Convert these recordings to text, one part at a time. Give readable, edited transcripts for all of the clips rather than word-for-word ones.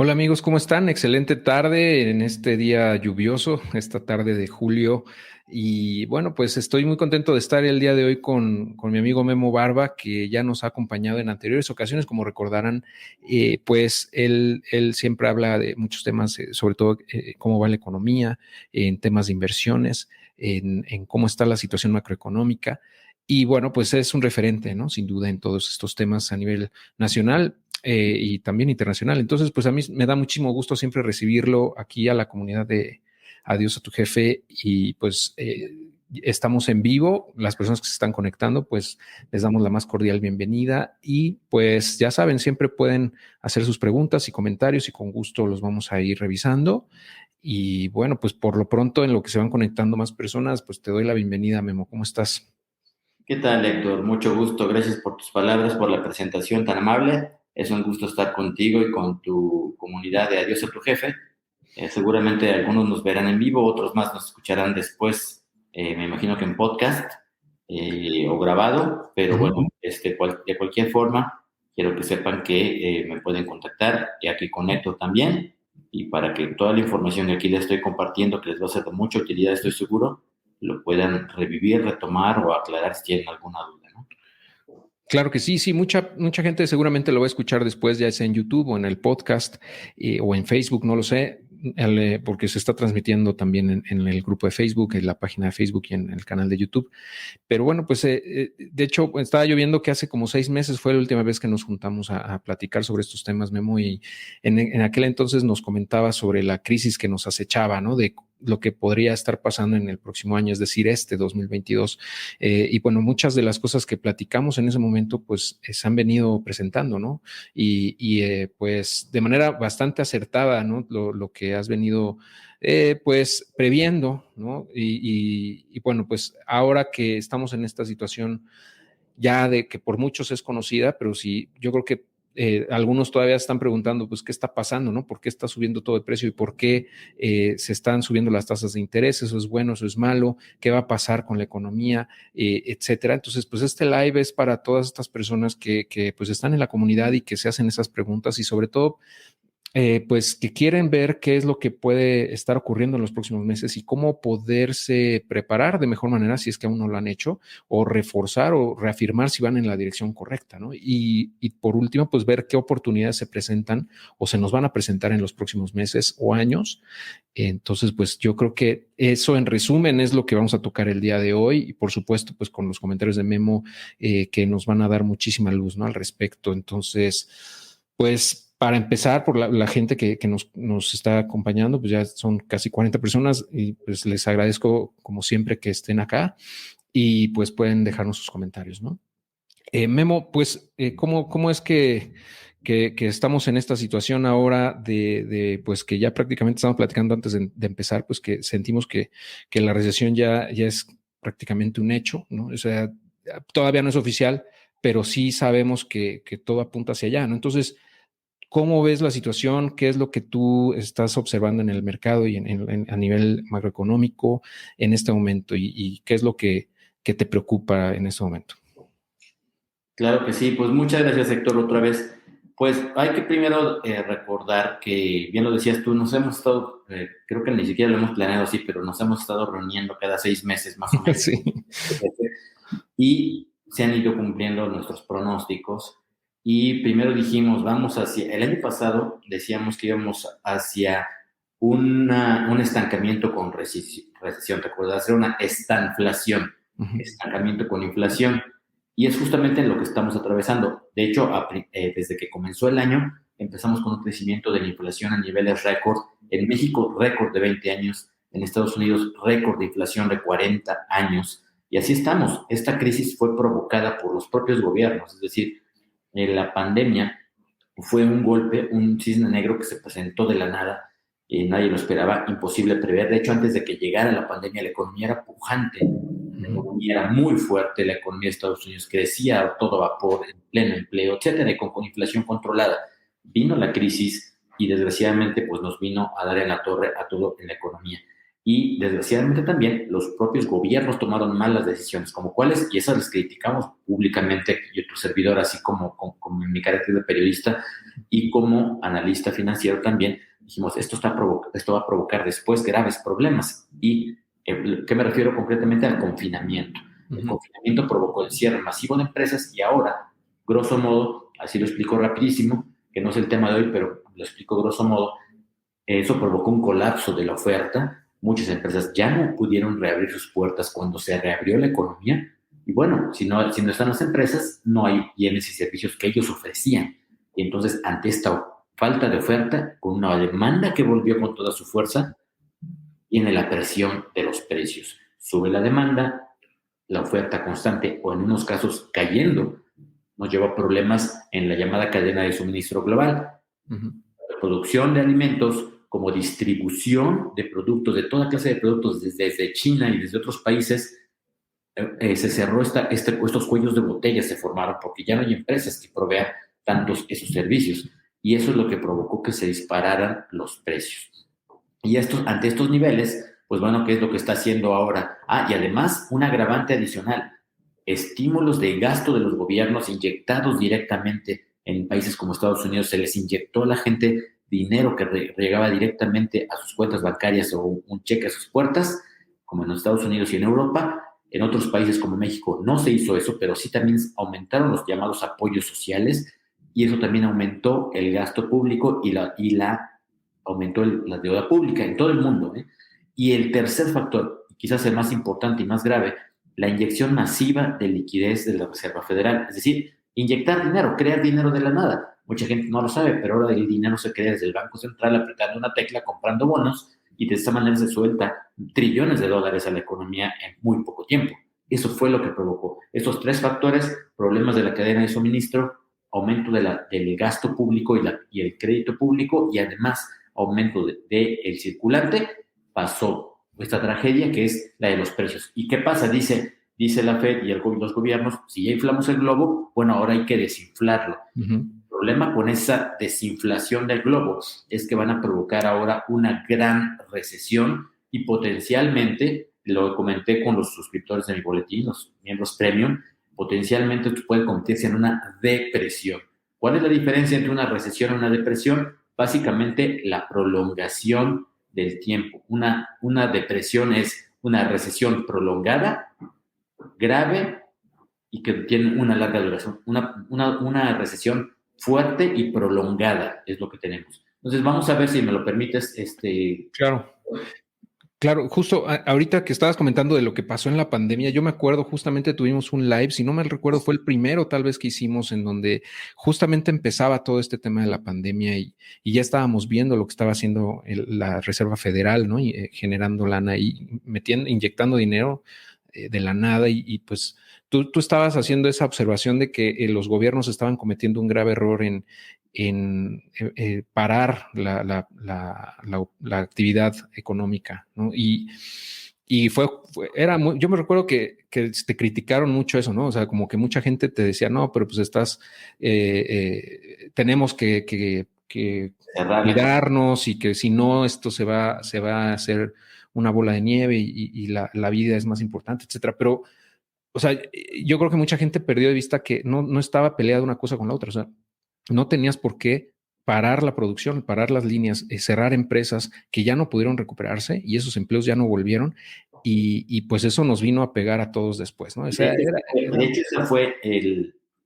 Hola amigos, ¿cómo están? Excelente tarde en este día lluvioso, esta tarde de julio. Y bueno, pues estoy muy contento de estar el día de hoy con mi amigo Memo Barba, que ya nos ha acompañado en anteriores ocasiones, como recordarán. Pues él siempre habla de muchos temas, sobre todo cómo va la economía, en temas de inversiones, en cómo está la situación macroeconómica. Y bueno, pues es un referente, ¿no? Sin duda en todos estos temas a nivel nacional y también internacional. Entonces, pues a mí me da muchísimo gusto siempre recibirlo aquí a la comunidad de Adiós a tu jefe y pues estamos en vivo. Las personas que se están conectando, pues les damos la más cordial bienvenida y pues ya saben, siempre pueden hacer sus preguntas y comentarios y con gusto los vamos a ir revisando. Y bueno, pues por lo pronto en lo que se van conectando más personas, pues te doy la bienvenida, Memo. ¿Cómo estás? ¿Qué tal, Héctor? Mucho gusto. Gracias por tus palabras, por la presentación tan amable. Es un gusto estar contigo y con tu comunidad de Adiós a tu jefe. Seguramente algunos nos verán en vivo, otros más nos escucharán después, me imagino que en podcast o grabado, pero Ujú. bueno, de cualquier forma, quiero que sepan que me pueden contactar y aquí conecto también y para que toda la información que aquí les estoy compartiendo, que les va a ser de mucha utilidad, estoy seguro, lo puedan revivir, retomar o aclarar si tienen alguna duda, ¿no? Claro que sí, sí, mucha gente seguramente lo va a escuchar después, ya sea en YouTube o en el podcast o en Facebook, no lo sé, porque se está transmitiendo también en el grupo de Facebook, en la página de Facebook y en el canal de YouTube. Pero bueno, pues de hecho estaba yo viendo que hace como 6 meses fue la última vez que nos juntamos a platicar sobre estos temas, Memo, y en aquel entonces nos comentaba sobre la crisis que nos acechaba, ¿no? De lo que podría estar pasando en el próximo año, es decir, este 2022. Y bueno, muchas de las cosas que platicamos en ese momento, pues se han venido presentando, ¿no? Pues de manera bastante acertada, ¿no? Lo que has venido pues previendo, ¿no? Y bueno, pues ahora que estamos en esta situación ya de que por muchos es conocida, pero sí, yo creo que algunos todavía están preguntando, pues, ¿qué está pasando, no? ¿Por qué está subiendo todo el precio y por qué se están subiendo las tasas de interés? ¿Eso es bueno, eso es malo? ¿Qué va a pasar con la economía, etcétera? Entonces, pues este live es para todas estas personas que pues están en la comunidad y que se hacen esas preguntas y sobre todo pues que quieren ver qué es lo que puede estar ocurriendo en los próximos meses y cómo poderse preparar de mejor manera si es que aún no lo han hecho, o reforzar o reafirmar si van en la dirección correcta, ¿no? Y por último, pues ver qué oportunidades se presentan o se nos van a presentar en los próximos meses o años. Entonces, pues yo creo que eso en resumen es lo que vamos a tocar el día de hoy y por supuesto, pues con los comentarios de Memo que nos van a dar muchísima luz, ¿no? Al respecto. Entonces, pues para empezar, por la gente que nos está acompañando, pues ya son casi 40 personas y pues les agradezco como siempre que estén acá y pues pueden dejarnos sus comentarios, ¿no? Memo, pues, ¿cómo es que estamos en esta situación ahora pues que ya prácticamente estamos platicando antes de empezar, pues que sentimos que la recesión ya es prácticamente un hecho, ¿no? O sea, todavía no es oficial, pero sí sabemos que todo apunta hacia allá, ¿no? Entonces, ¿cómo ves la situación? ¿Qué es lo que tú estás observando en el mercado y a nivel macroeconómico en este momento? ¿Y qué es lo que te preocupa en este momento? Claro que sí, pues muchas gracias, Héctor, otra vez. Pues hay que primero recordar que, bien lo decías tú, nos hemos estado, creo que ni siquiera lo hemos planeado así, pero nos hemos estado reuniendo cada 6 meses más o menos Sí. y se han ido cumpliendo nuestros pronósticos. Y primero dijimos, vamos hacia, el año pasado decíamos que íbamos hacia un estancamiento con recesión, ¿te acuerdas? Era una estanflación, Uh-huh. estancamiento con inflación. Y es justamente en lo que estamos atravesando. De hecho, desde que comenzó el año, empezamos con un crecimiento de la inflación a niveles récord. En México, récord de 20 años. En Estados Unidos, récord de inflación de 40 años. Y así estamos. Esta crisis fue provocada por los propios gobiernos. Es decir, la pandemia fue un golpe, un cisne negro que se presentó de la nada. Nadie lo esperaba, imposible prever. De hecho, antes de que llegara la pandemia, la economía era pujante, la Uh-huh. economía era muy fuerte, la economía de Estados Unidos crecía a todo vapor, en pleno empleo, etcétera, y con inflación controlada. Vino la crisis y desgraciadamente pues nos vino a dar en la torre a todo en la economía. Y desgraciadamente también los propios gobiernos tomaron malas decisiones, como cuáles, y esas les criticamos públicamente, yo tu servidor, así como en mi carácter de periodista y como analista financiero también, dijimos, esto va a provocar después graves problemas. ¿Y qué me refiero concretamente? Al confinamiento. El confinamiento provocó el cierre masivo de empresas y ahora, grosso modo, así lo explico rapidísimo, que no es el tema de hoy, pero lo explico grosso modo, eso provocó un colapso de la oferta. Muchas empresas ya no pudieron reabrir sus puertas cuando se reabrió la economía. Y bueno, si no están las empresas, no hay bienes y servicios que ellos ofrecían. Y entonces, ante esta falta de oferta, con una demanda que volvió con toda su fuerza, viene la presión de los precios. Sube la demanda, la oferta constante o en unos casos cayendo, nos lleva a problemas en la llamada cadena de suministro global. Producción de alimentos como distribución de productos, de toda clase de productos, desde China y desde otros países, se cerró estos cuellos de botella se formaron porque ya no hay empresas que provean tantos esos servicios. Y eso es lo que provocó que se dispararan los precios. Y ante estos niveles, pues bueno, ¿qué es lo que está haciendo ahora? Y además, un agravante adicional, estímulos de gasto de los gobiernos inyectados directamente en países como Estados Unidos, se les inyectó a la gente dinero que llegaba directamente a sus cuentas bancarias o un cheque a sus puertas, como en los Estados Unidos y en Europa. En otros países como México no se hizo eso, pero sí también aumentaron los llamados apoyos sociales y eso también aumentó el gasto público y aumentó la deuda pública en todo el mundo. Y el tercer factor, quizás el más importante y más grave, la inyección masiva de liquidez de la Reserva Federal, es decir, inyectar dinero, crear dinero de la nada. Mucha gente no lo sabe, pero ahora el dinero se crea desde el Banco Central apretando una tecla, comprando bonos, y de esta manera se suelta trillones de dólares a la economía en muy poco tiempo. Eso fue lo que provocó. Estos tres factores, problemas de la cadena de suministro, aumento del gasto público y el crédito público, y además aumento del circulante, pasó esta tragedia que es la de los precios. ¿Y qué pasa? Dice la Fed y los gobiernos, si ya inflamos el globo, bueno, ahora hay que desinflarlo. El problema con esa desinflación del globo es que van a provocar ahora una gran recesión y potencialmente, lo comenté con los suscriptores de mi boletín, los miembros premium, potencialmente puede convertirse en una depresión. ¿Cuál es la diferencia entre una recesión y una depresión? Básicamente la prolongación del tiempo. Una depresión es una recesión prolongada, grave y que tiene una larga duración. Una recesión fuerte y prolongada es lo que tenemos. Entonces vamos a ver, si me lo permites. Claro, justo ahorita que estabas comentando de lo que pasó en la pandemia, yo me acuerdo justamente tuvimos un live, si no me recuerdo fue el primero tal vez que hicimos, en donde justamente empezaba todo este tema de la pandemia y ya estábamos viendo lo que estaba haciendo la Reserva Federal, ¿no? Y generando lana y inyectando dinero de la nada y pues tú estabas haciendo esa observación de que los gobiernos estaban cometiendo un grave error en parar la actividad económica, ¿no? Y yo me recuerdo que te criticaron mucho eso, ¿no? O sea, como que mucha gente te decía, no, pero pues tenemos que cuidarnos y que si no, esto se va a hacer una bola de nieve y la vida es más importante, etcétera. Pero, o sea, yo creo que mucha gente perdió de vista que no estaba peleada una cosa con la otra. O sea, no tenías por qué parar la producción, parar las líneas, cerrar empresas que ya no pudieron recuperarse y esos empleos ya no volvieron y pues eso nos vino a pegar a todos después, ¿no? De hecho, ese fue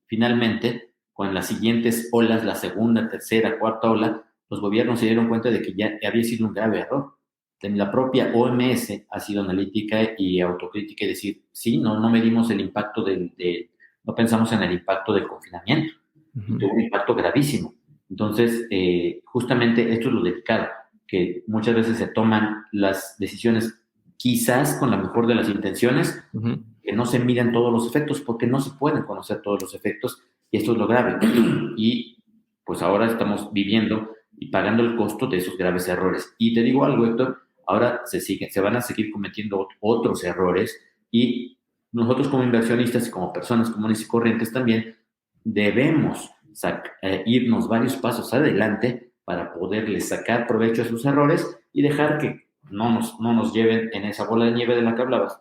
finalmente, con las siguientes olas, la segunda, tercera, cuarta ola, los gobiernos se dieron cuenta de que ya había sido un grave error. La propia OMS ha sido analítica y autocrítica y decir, sí, no medimos el impacto no pensamos en el impacto del confinamiento. Y tuvo un impacto gravísimo. Entonces, justamente esto es lo delicado, que muchas veces se toman las decisiones quizás con la mejor de las intenciones, que no se miden todos los efectos, porque no se pueden conocer todos los efectos, y esto es lo grave. Y pues ahora estamos viviendo y pagando el costo de esos graves errores. Y te digo algo, Héctor, ahora se van a seguir cometiendo otros errores, y nosotros como inversionistas y como personas comunes y corrientes también debemos irnos varios pasos adelante para poderles sacar provecho a sus errores y dejar que no nos lleven en esa bola de nieve de la que hablabas,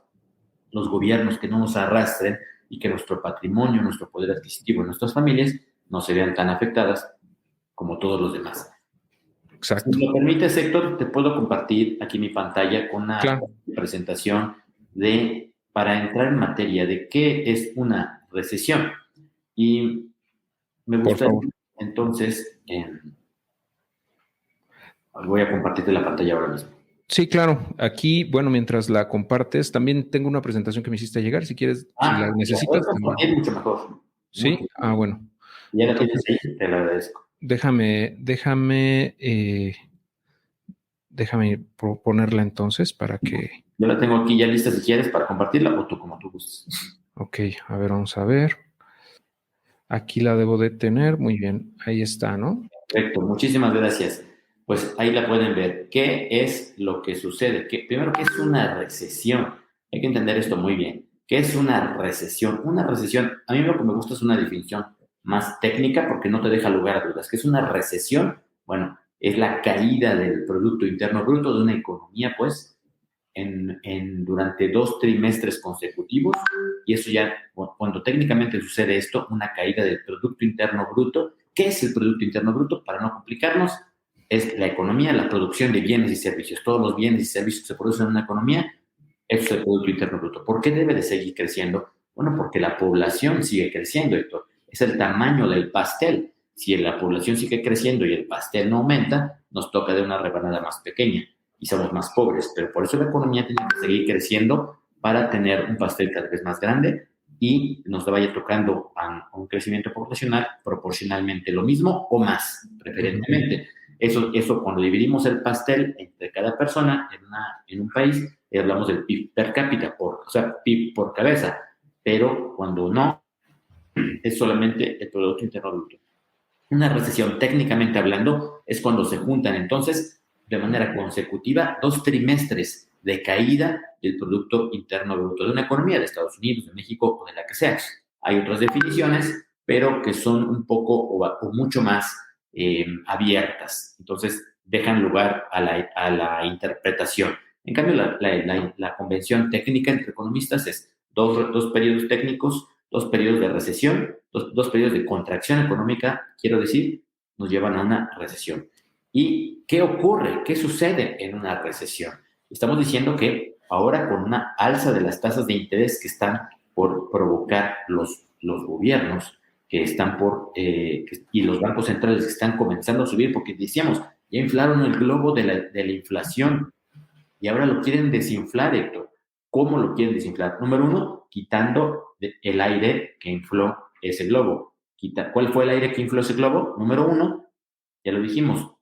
los gobiernos que no nos arrastren y que nuestro patrimonio, nuestro poder adquisitivo, nuestras familias no se vean tan afectadas como todos los demás. Exacto. Si me lo permites, Héctor, te puedo compartir aquí mi pantalla con una presentación para entrar en materia de qué es una recesión. Y me gustaría, entonces, voy a compartirte la pantalla ahora mismo. Sí, claro. Aquí, bueno, mientras la compartes, también tengo una presentación que me hiciste llegar. Si quieres, si la necesitas. Es mucho mejor. Sí, bueno. Ya la tienes ahí, te lo agradezco. Déjame ponerla entonces para que... Yo la tengo aquí ya lista si quieres para compartirla o tú como tú gustes. Ok, a ver, vamos a ver. Aquí la debo de tener. Muy bien, ahí está, ¿no? Perfecto, muchísimas gracias. Pues ahí la pueden ver. ¿Qué es lo que sucede? Primero, ¿qué es una recesión? Hay que entender esto muy bien. ¿Qué es una recesión? Una recesión, a mí lo que me gusta es una definición más técnica porque no te deja lugar a dudas. ¿Qué es una recesión? Bueno, es la caída del Producto Interno Bruto de una economía, pues, durante 2 trimestres consecutivos, y eso ya, cuando técnicamente sucede esto, una caída del Producto Interno Bruto. ¿Qué es el Producto Interno Bruto? Para no complicarnos, es la economía, la producción de bienes y servicios. Todos los bienes y servicios que se producen en una economía, eso es el Producto Interno Bruto. ¿Por qué debe de seguir creciendo? Bueno, porque la población sigue creciendo, Héctor. Es el tamaño del pastel. Si la población sigue creciendo y el pastel no aumenta, nos toca de una rebanada más pequeña y somos más pobres, pero por eso la economía tiene que seguir creciendo para tener un pastel cada vez más grande y nos vaya tocando a un crecimiento poblacional proporcionalmente lo mismo o más, preferentemente. Eso cuando dividimos el pastel entre cada persona en un país, hablamos del PIB per cápita, o sea, PIB por cabeza, pero cuando no, es solamente el Producto Interno Bruto. Una recesión, técnicamente hablando, es cuando se juntan entonces de manera consecutiva 2 trimestres de caída del Producto Interno Bruto de una economía de Estados Unidos, de México o de la que sea. Hay otras definiciones, pero que son un poco o mucho más abiertas. Entonces, dejan lugar a la interpretación. En cambio, la convención técnica entre economistas es dos periodos técnicos, 2 periodos de recesión, dos periodos de contracción económica, quiero decir, nos llevan a una recesión. ¿Y qué ocurre? ¿Qué sucede en una recesión? Estamos diciendo que ahora con una alza de las tasas de interés que están por provocar los gobiernos, que están y los bancos centrales que están comenzando a subir, porque decíamos, ya inflaron el globo de la inflación y ahora lo quieren desinflar, Héctor. ¿Cómo lo quieren desinflar? Número 1, quitando el aire que infló ese globo. ¿Cuál fue el aire que infló ese globo? Número 1, ya lo dijimos,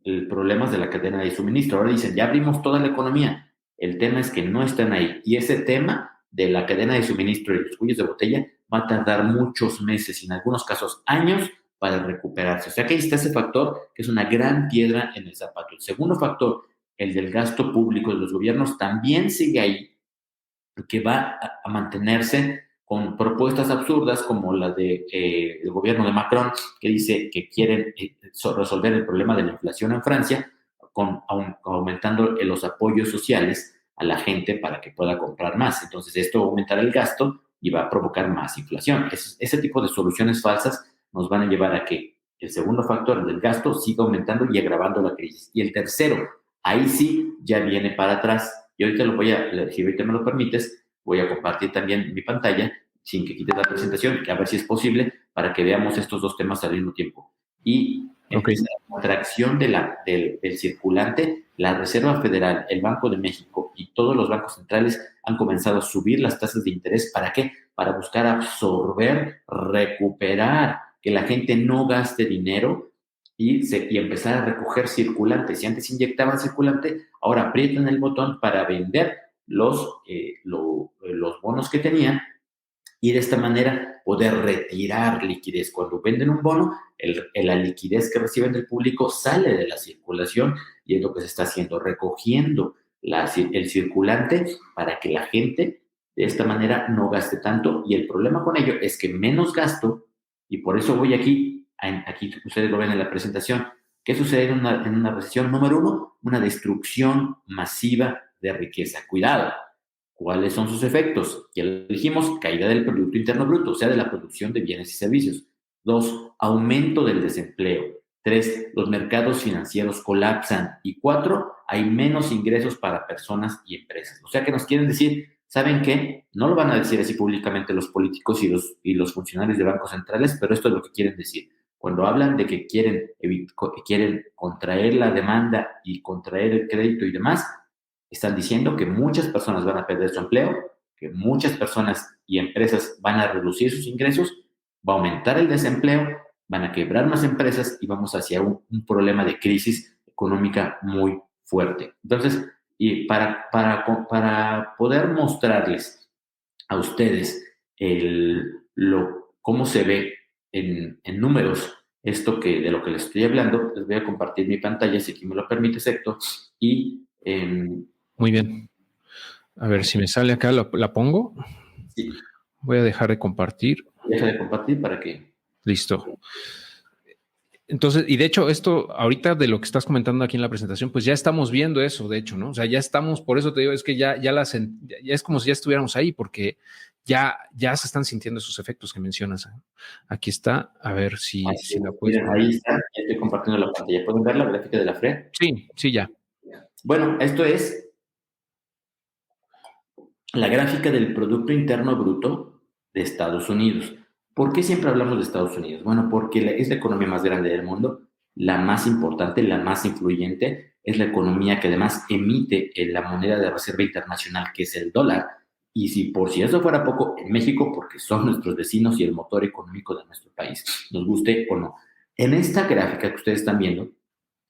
el problema es de la cadena de suministro. Ahora dicen, ya abrimos toda la economía. El tema es que no están ahí. Y ese tema de la cadena de suministro y los cuellos de botella va a tardar muchos meses, y en algunos casos años, para recuperarse. O sea que ahí está ese factor que es una gran piedra en el zapato. El segundo factor, el del gasto público de los gobiernos, también sigue ahí, que va a mantenerse con propuestas absurdas como la del gobierno de Macron, que dice que quieren resolver el problema de la inflación en Francia aumentando los apoyos sociales a la gente para que pueda comprar más. Entonces esto aumentará el gasto y va a provocar más inflación. Ese tipo de soluciones falsas nos van a llevar a que el segundo factor, el del gasto, siga aumentando y agravando la crisis. Y el tercero, ahí sí ya viene para atrás. Y ahorita si ahorita me lo permites, voy a compartir también mi pantalla sin que quites la presentación, a ver si es posible, para que veamos estos 2 temas al mismo tiempo. Y empieza la contracción del circulante. La Reserva Federal, el Banco de México y todos los bancos centrales han comenzado a subir las tasas de interés. ¿Para qué? Para buscar absorber, recuperar, que la gente no gaste dinero y empezar a recoger circulante. Si antes inyectaban circulante, ahora aprietan el botón para vender los bonos que tenían y de esta manera poder retirar liquidez. Cuando venden un bono, la liquidez que reciben del público sale de la circulación y es lo que se está haciendo, recogiendo el circulante para que la gente de esta manera no gaste tanto. Y el problema con ello es que menos gasto, y por eso voy aquí ustedes lo ven en la presentación, ¿Qué sucede en una recesión? Número uno, una destrucción masiva de riqueza. Cuidado. ¿Cuáles son sus efectos? Ya lo dijimos, caída del Producto Interno Bruto, o sea, de la producción de bienes y servicios. Dos, aumento del desempleo. Tres, los mercados financieros colapsan. Y cuatro, hay menos ingresos para personas y empresas. O sea, que nos quieren decir, ¿saben qué? No lo van a decir así públicamente los políticos y los funcionarios de bancos centrales, pero esto es lo que quieren decir. Cuando hablan de que quieren contraer la demanda y contraer el crédito y demás, están diciendo que muchas personas van a perder su empleo, que muchas personas y empresas van a reducir sus ingresos, va a aumentar el desempleo, van a quebrar más empresas y vamos hacia un problema de crisis económica muy fuerte. Entonces, y para poder mostrarles a ustedes cómo se ve en números esto de lo que les estoy hablando, les voy a compartir mi pantalla, si aquí me lo permite, Héctor, y muy bien. A ver si me sale acá, la pongo. sí. Voy a dejar de compartir. Deja de compartir para que... Listo. Entonces, y de hecho, esto ahorita de lo que estás comentando aquí en la presentación, pues ya estamos viendo eso, de hecho, ¿no? O sea, ya estamos, por eso te digo, es que ya es como si ya estuviéramos ahí, porque ya se están sintiendo esos efectos que mencionas. Aquí está, a ver si la puedes ver. Ahí está, ya estoy compartiendo la pantalla. ¿Pueden ver la gráfica de la FRED? Sí, ya. Bueno, esto es la gráfica del Producto Interno Bruto de Estados Unidos. ¿Por qué siempre hablamos de Estados Unidos? Bueno, porque es la economía más grande del mundo, la más importante, la más influyente, es la economía que además emite la moneda de reserva internacional, que es el dólar. Y si eso fuera poco, en México, porque son nuestros vecinos y el motor económico de nuestro país, nos guste o no. En esta gráfica que ustedes están viendo,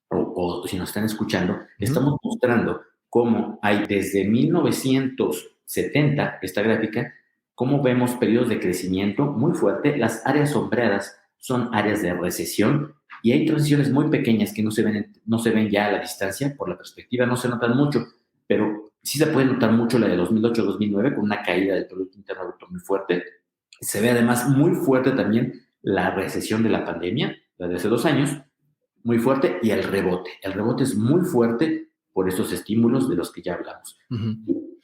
o si nos están escuchando, estamos mostrando cómo hay desde 1970, esta gráfica, cómo vemos periodos de crecimiento muy fuerte. Las áreas sombreadas son áreas de recesión y hay transiciones muy pequeñas que no se ven ya a la distancia, por la perspectiva no se notan mucho, pero sí se puede notar mucho la de 2008-2009 con una caída del Producto Interno Bruto muy fuerte. Se ve además muy fuerte también la recesión de la pandemia, la de hace 2 años, muy fuerte, y el rebote. El rebote es muy fuerte por estos estímulos de los que ya hablamos.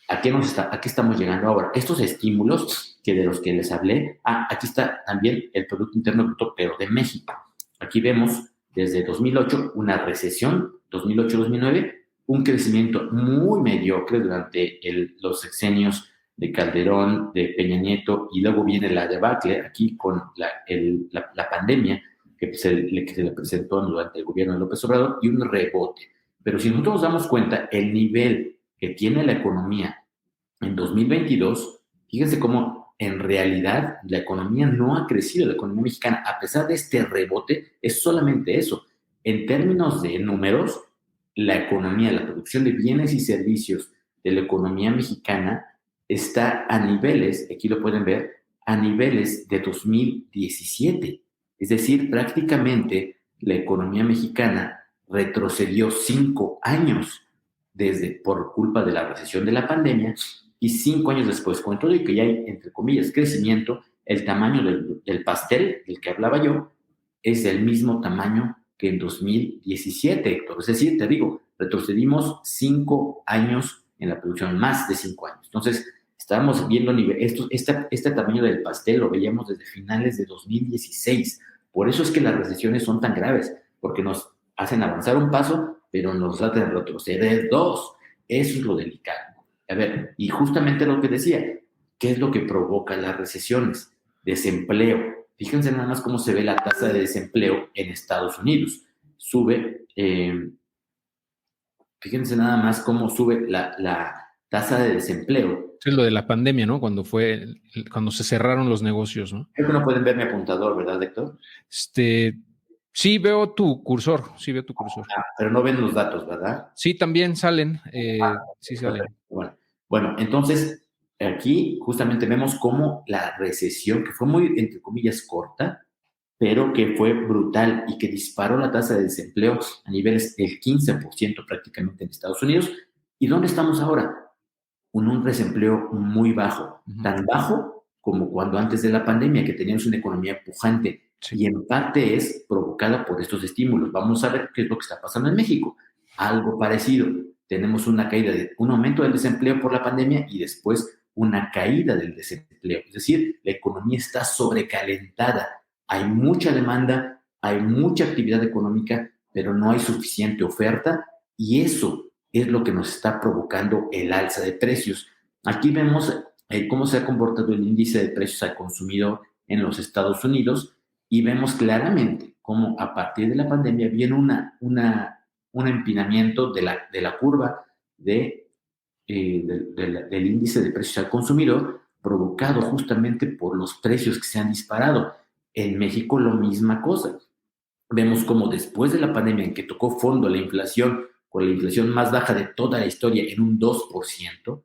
¿A qué estamos llegando ahora? Estos estímulos de los que les hablé, aquí está también el Producto Interno Bruto, pero de México. Aquí vemos desde 2008 una recesión, 2008-2009, un crecimiento muy mediocre durante los sexenios de Calderón, de Peña Nieto, y luego viene la debacle aquí con la pandemia, que se le presentó durante el gobierno de López Obrador, y un rebote. Pero si nosotros nos damos cuenta, el nivel que tiene la economía en 2022, fíjense cómo en realidad la economía no ha crecido, la economía mexicana, a pesar de este rebote, es solamente eso. En términos de números, la economía, la producción de bienes y servicios de la economía mexicana está a niveles, aquí lo pueden ver, a niveles de 2017. Es decir, prácticamente la economía mexicana retrocedió 5 años por culpa de la recesión de la pandemia, y 5 años después, con todo y que ya hay, entre comillas, crecimiento, el tamaño del pastel del que hablaba yo es del mismo tamaño que en 2017, Héctor. Es decir, te digo, retrocedimos 5 años en la producción, más de 5 años. Entonces, estábamos viendo este tamaño del pastel lo veíamos desde finales de 2016. Por eso es que las recesiones son tan graves, porque nos hacen avanzar un paso, pero nos hacen retroceder 2. Eso es lo delicado. A ver, y justamente lo que decía, ¿qué es lo que provoca las recesiones? Desempleo. Fíjense nada más cómo se ve la tasa de desempleo en Estados Unidos. Fíjense nada más cómo sube la tasa de desempleo. Es lo de la pandemia, ¿no? Cuando se cerraron los negocios, ¿no? Creo que no pueden ver mi apuntador, ¿verdad, Héctor? Sí, veo tu cursor. Pero no ven los datos, ¿verdad? Sí, también salen. Sí salen. Bueno, entonces aquí justamente vemos cómo la recesión, que fue muy, entre comillas, corta, pero que fue brutal y que disparó la tasa de desempleo a niveles del 15% prácticamente en Estados Unidos. ¿Y dónde estamos ahora? Con un desempleo muy bajo, tan bajo como cuando antes de la pandemia, que teníamos una economía pujante, Sí. Y en parte es provocada por estos estímulos. Vamos a ver qué es lo que está pasando en México. Algo parecido. Tenemos un aumento del desempleo por la pandemia y después una caída del desempleo. Es decir, la economía está sobrecalentada. Hay mucha demanda, hay mucha actividad económica, pero no hay suficiente oferta y eso es lo que nos está provocando el alza de precios. Aquí vemos cómo se ha comportado el índice de precios al consumidor en los Estados Unidos y vemos claramente cómo a partir de la pandemia viene un empinamiento de la curva del índice de precios al consumidor provocado justamente por los precios que se han disparado. En México la misma cosa. Vemos como después de la pandemia en que tocó fondo la inflación, con la inflación más baja de toda la historia en un 2%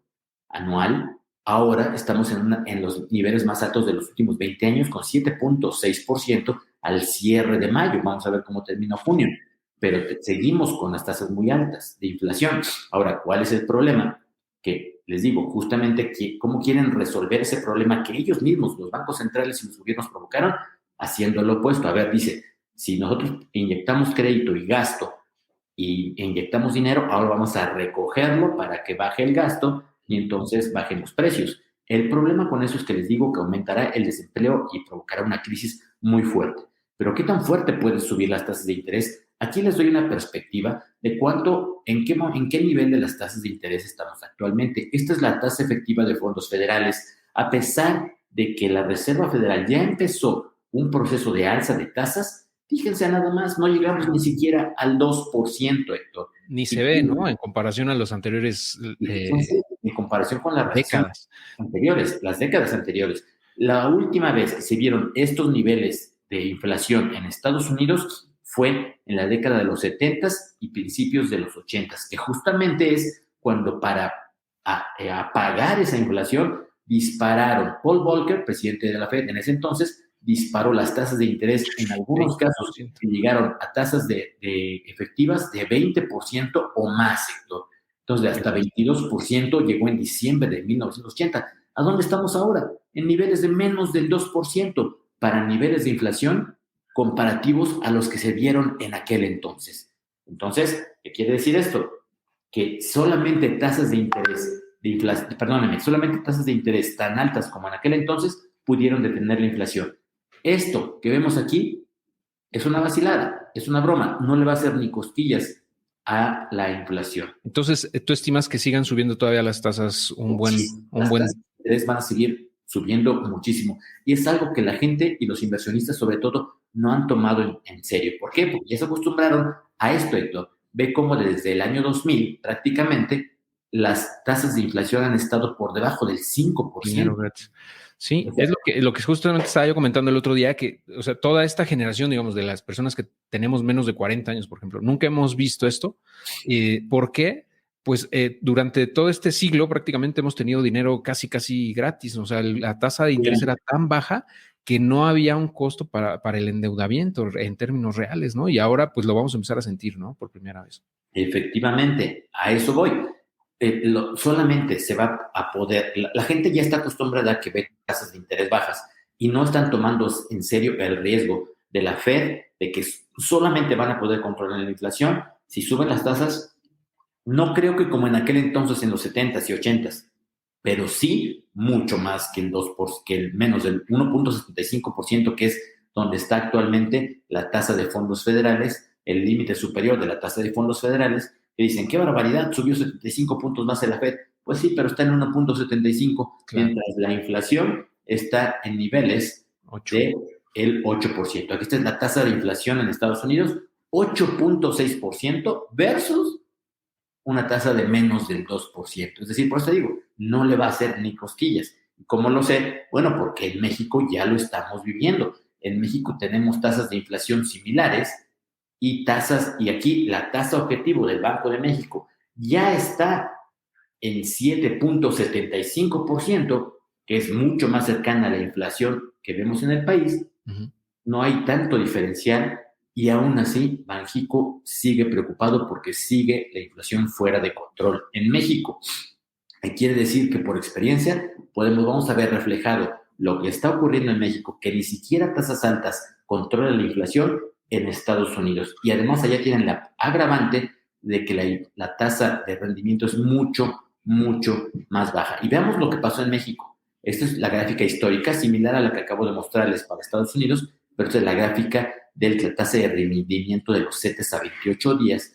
anual, ahora estamos en los niveles más altos de los últimos 20 años con 7.6% al cierre de mayo. Vamos a ver cómo termina junio, pero seguimos con las tasas muy altas de inflación. Ahora, ¿cuál es el problema? Que les digo, justamente, ¿cómo quieren resolver ese problema que ellos mismos, los bancos centrales y los gobiernos provocaron? Haciendo lo opuesto. A ver, dice, si nosotros inyectamos crédito y gasto y inyectamos dinero, ahora vamos a recogerlo para que baje el gasto y entonces bajen los precios. El problema con eso es que les digo que aumentará el desempleo y provocará una crisis muy fuerte. Pero ¿qué tan fuerte pueden subir las tasas de interés? Aquí les doy una perspectiva de en qué nivel de las tasas de interés estamos actualmente. Esta es la tasa efectiva de fondos federales. A pesar de que la Reserva Federal ya empezó un proceso de alza de tasas, fíjense nada más, no llegamos ni siquiera al 2%, Héctor. Ni se ve, ¿no? En comparación a los anteriores en comparación con las décadas anteriores, las décadas anteriores. La última vez que se vieron estos niveles de inflación en Estados Unidos fue en la década de los 70s y principios de los 80s, que justamente es cuando para apagar esa inflación dispararon. Paul Volcker, presidente de la Fed en ese entonces, disparó las tasas de interés en algunos casos que llegaron a tasas de efectivas de 20% o más, sector. Entonces, de hasta 22% llegó en diciembre de 1980. ¿A dónde estamos ahora? En niveles de menos del 2% para niveles de inflación comparativos a los que se vieron en aquel entonces. Entonces, ¿qué quiere decir esto? Que solamente tasas de interés, solamente tasas de interés tan altas como en aquel entonces pudieron detener la inflación. Esto que vemos aquí es una vacilada, es una broma, no le va a hacer ni cosquillas a la inflación. Entonces, ¿tú estimas que sigan subiendo todavía las tasas Las tasas de interés van a seguir subiendo muchísimo. Y es algo que la gente y los inversionistas, sobre todo, no han tomado en serio. ¿Por qué? Porque ya se acostumbraron a esto, Héctor. Ve cómo desde el año 2000, prácticamente, las tasas de inflación han estado por debajo del 5%. Sí, es lo que justamente estaba yo comentando el otro día, que, o sea, toda esta generación, digamos, de las personas que tenemos menos de 40 años, por ejemplo, nunca hemos visto esto. ¿Por qué? Pues durante todo este siglo prácticamente hemos tenido dinero casi gratis. O sea, la tasa de interés era tan baja que no había un costo para el endeudamiento en términos reales, ¿no? Y ahora pues lo vamos a empezar a sentir, ¿no? Por primera vez. Efectivamente, a eso voy. Solamente se va a poder, la gente ya está acostumbrada a que ve tasas de interés bajas y no están tomando en serio el riesgo de la Fed de que solamente van a poder controlar la inflación si suben las tasas. No creo que como en aquel entonces en los 70s y 80s, pero sí mucho más que el menos del 1.75%, que es donde está actualmente la tasa de fondos federales, el límite superior de la tasa de fondos federales, que dicen, qué barbaridad, subió 75 puntos más en la Fed. Pues sí, pero está en 1.75, claro, mientras la inflación está en niveles del 8%. Aquí está la tasa de inflación en Estados Unidos, 8.6% versus una tasa de menos del 2%. Es decir, por eso digo, no le va a hacer ni cosquillas. ¿Cómo lo sé? Bueno, porque en México ya lo estamos viviendo. En México tenemos tasas de inflación similares y aquí la tasa objetivo del Banco de México ya está en 7.75%, que es mucho más cercana a la inflación que vemos en el país. Uh-huh. No hay tanto diferencial y aún así Banxico sigue preocupado porque sigue la inflación fuera de control en México. Quiere decir que por experiencia vamos a ver reflejado lo que está ocurriendo en México, que ni siquiera tasas altas controlan la inflación en Estados Unidos. Y además allá tienen la agravante de que la tasa de rendimiento es mucho, mucho más baja. Y veamos lo que pasó en México. Esta es la gráfica histórica, similar a la que acabo de mostrarles para Estados Unidos, pero esta es la gráfica de la tasa de rendimiento de los CETES a 28 días,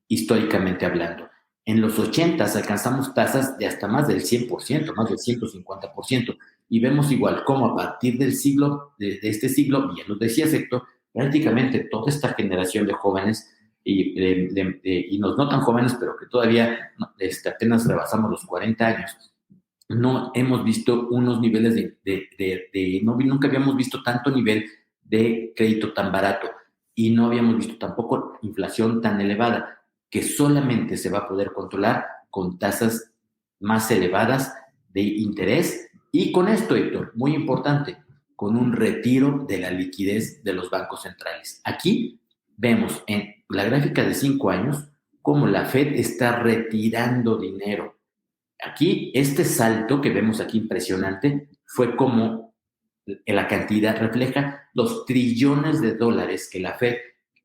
históricamente hablando. En los 80 alcanzamos tasas de hasta más del 100%, más del 150%, y vemos igual cómo a partir del siglo, de este siglo, ya lo decía Héctor, prácticamente toda esta generación de jóvenes, y no tan jóvenes, pero que todavía apenas rebasamos los 40 años, no hemos visto unos niveles nunca habíamos visto tanto nivel de crédito tan barato, y no habíamos visto tampoco inflación tan elevada, que solamente se va a poder controlar con tasas más elevadas de interés, y con esto, Héctor, muy importante, con un retiro de la liquidez de los bancos centrales. Aquí vemos en la gráfica de 5 años cómo la Fed está retirando dinero. Aquí, este salto que vemos aquí impresionante fue como la cantidad refleja los trillones de dólares que la Fed,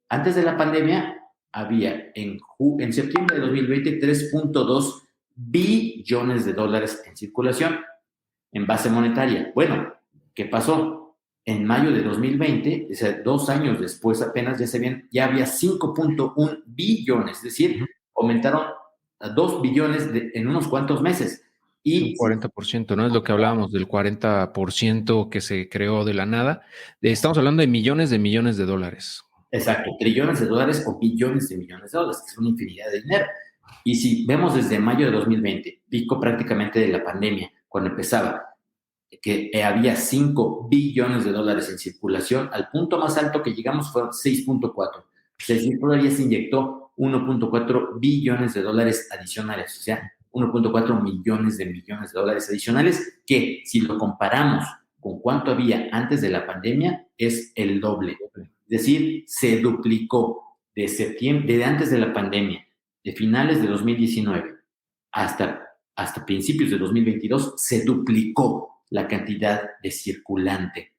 antes de la pandemia, había en septiembre de 2020 3.2 billones de dólares en circulación en base monetaria. Bueno, ¿qué pasó? En mayo de 2020, o sea, 2 años después apenas, ya había 5.1 billones, es decir, aumentaron a 2 billones en unos cuantos meses. Y un 40%, ¿no? Es lo que hablábamos del 40% que se creó de la nada. Estamos hablando de millones de dólares. Exacto, trillones de dólares o billones de millones de dólares, que es una infinidad de dinero. Y si vemos desde mayo de 2020, pico prácticamente de la pandemia, cuando empezaba, que había 5 billones de dólares en circulación, al punto más alto que llegamos fueron 6.4. Es decir, todavía se inyectó 1.4 billones de dólares adicionales, o sea, 1.4 millones de dólares adicionales, que si lo comparamos con cuánto había antes de la pandemia, es el doble. Es decir, se duplicó de septiembre, de antes de la pandemia, de finales de 2019 hasta principios de 2022, se duplicó la cantidad de circulante.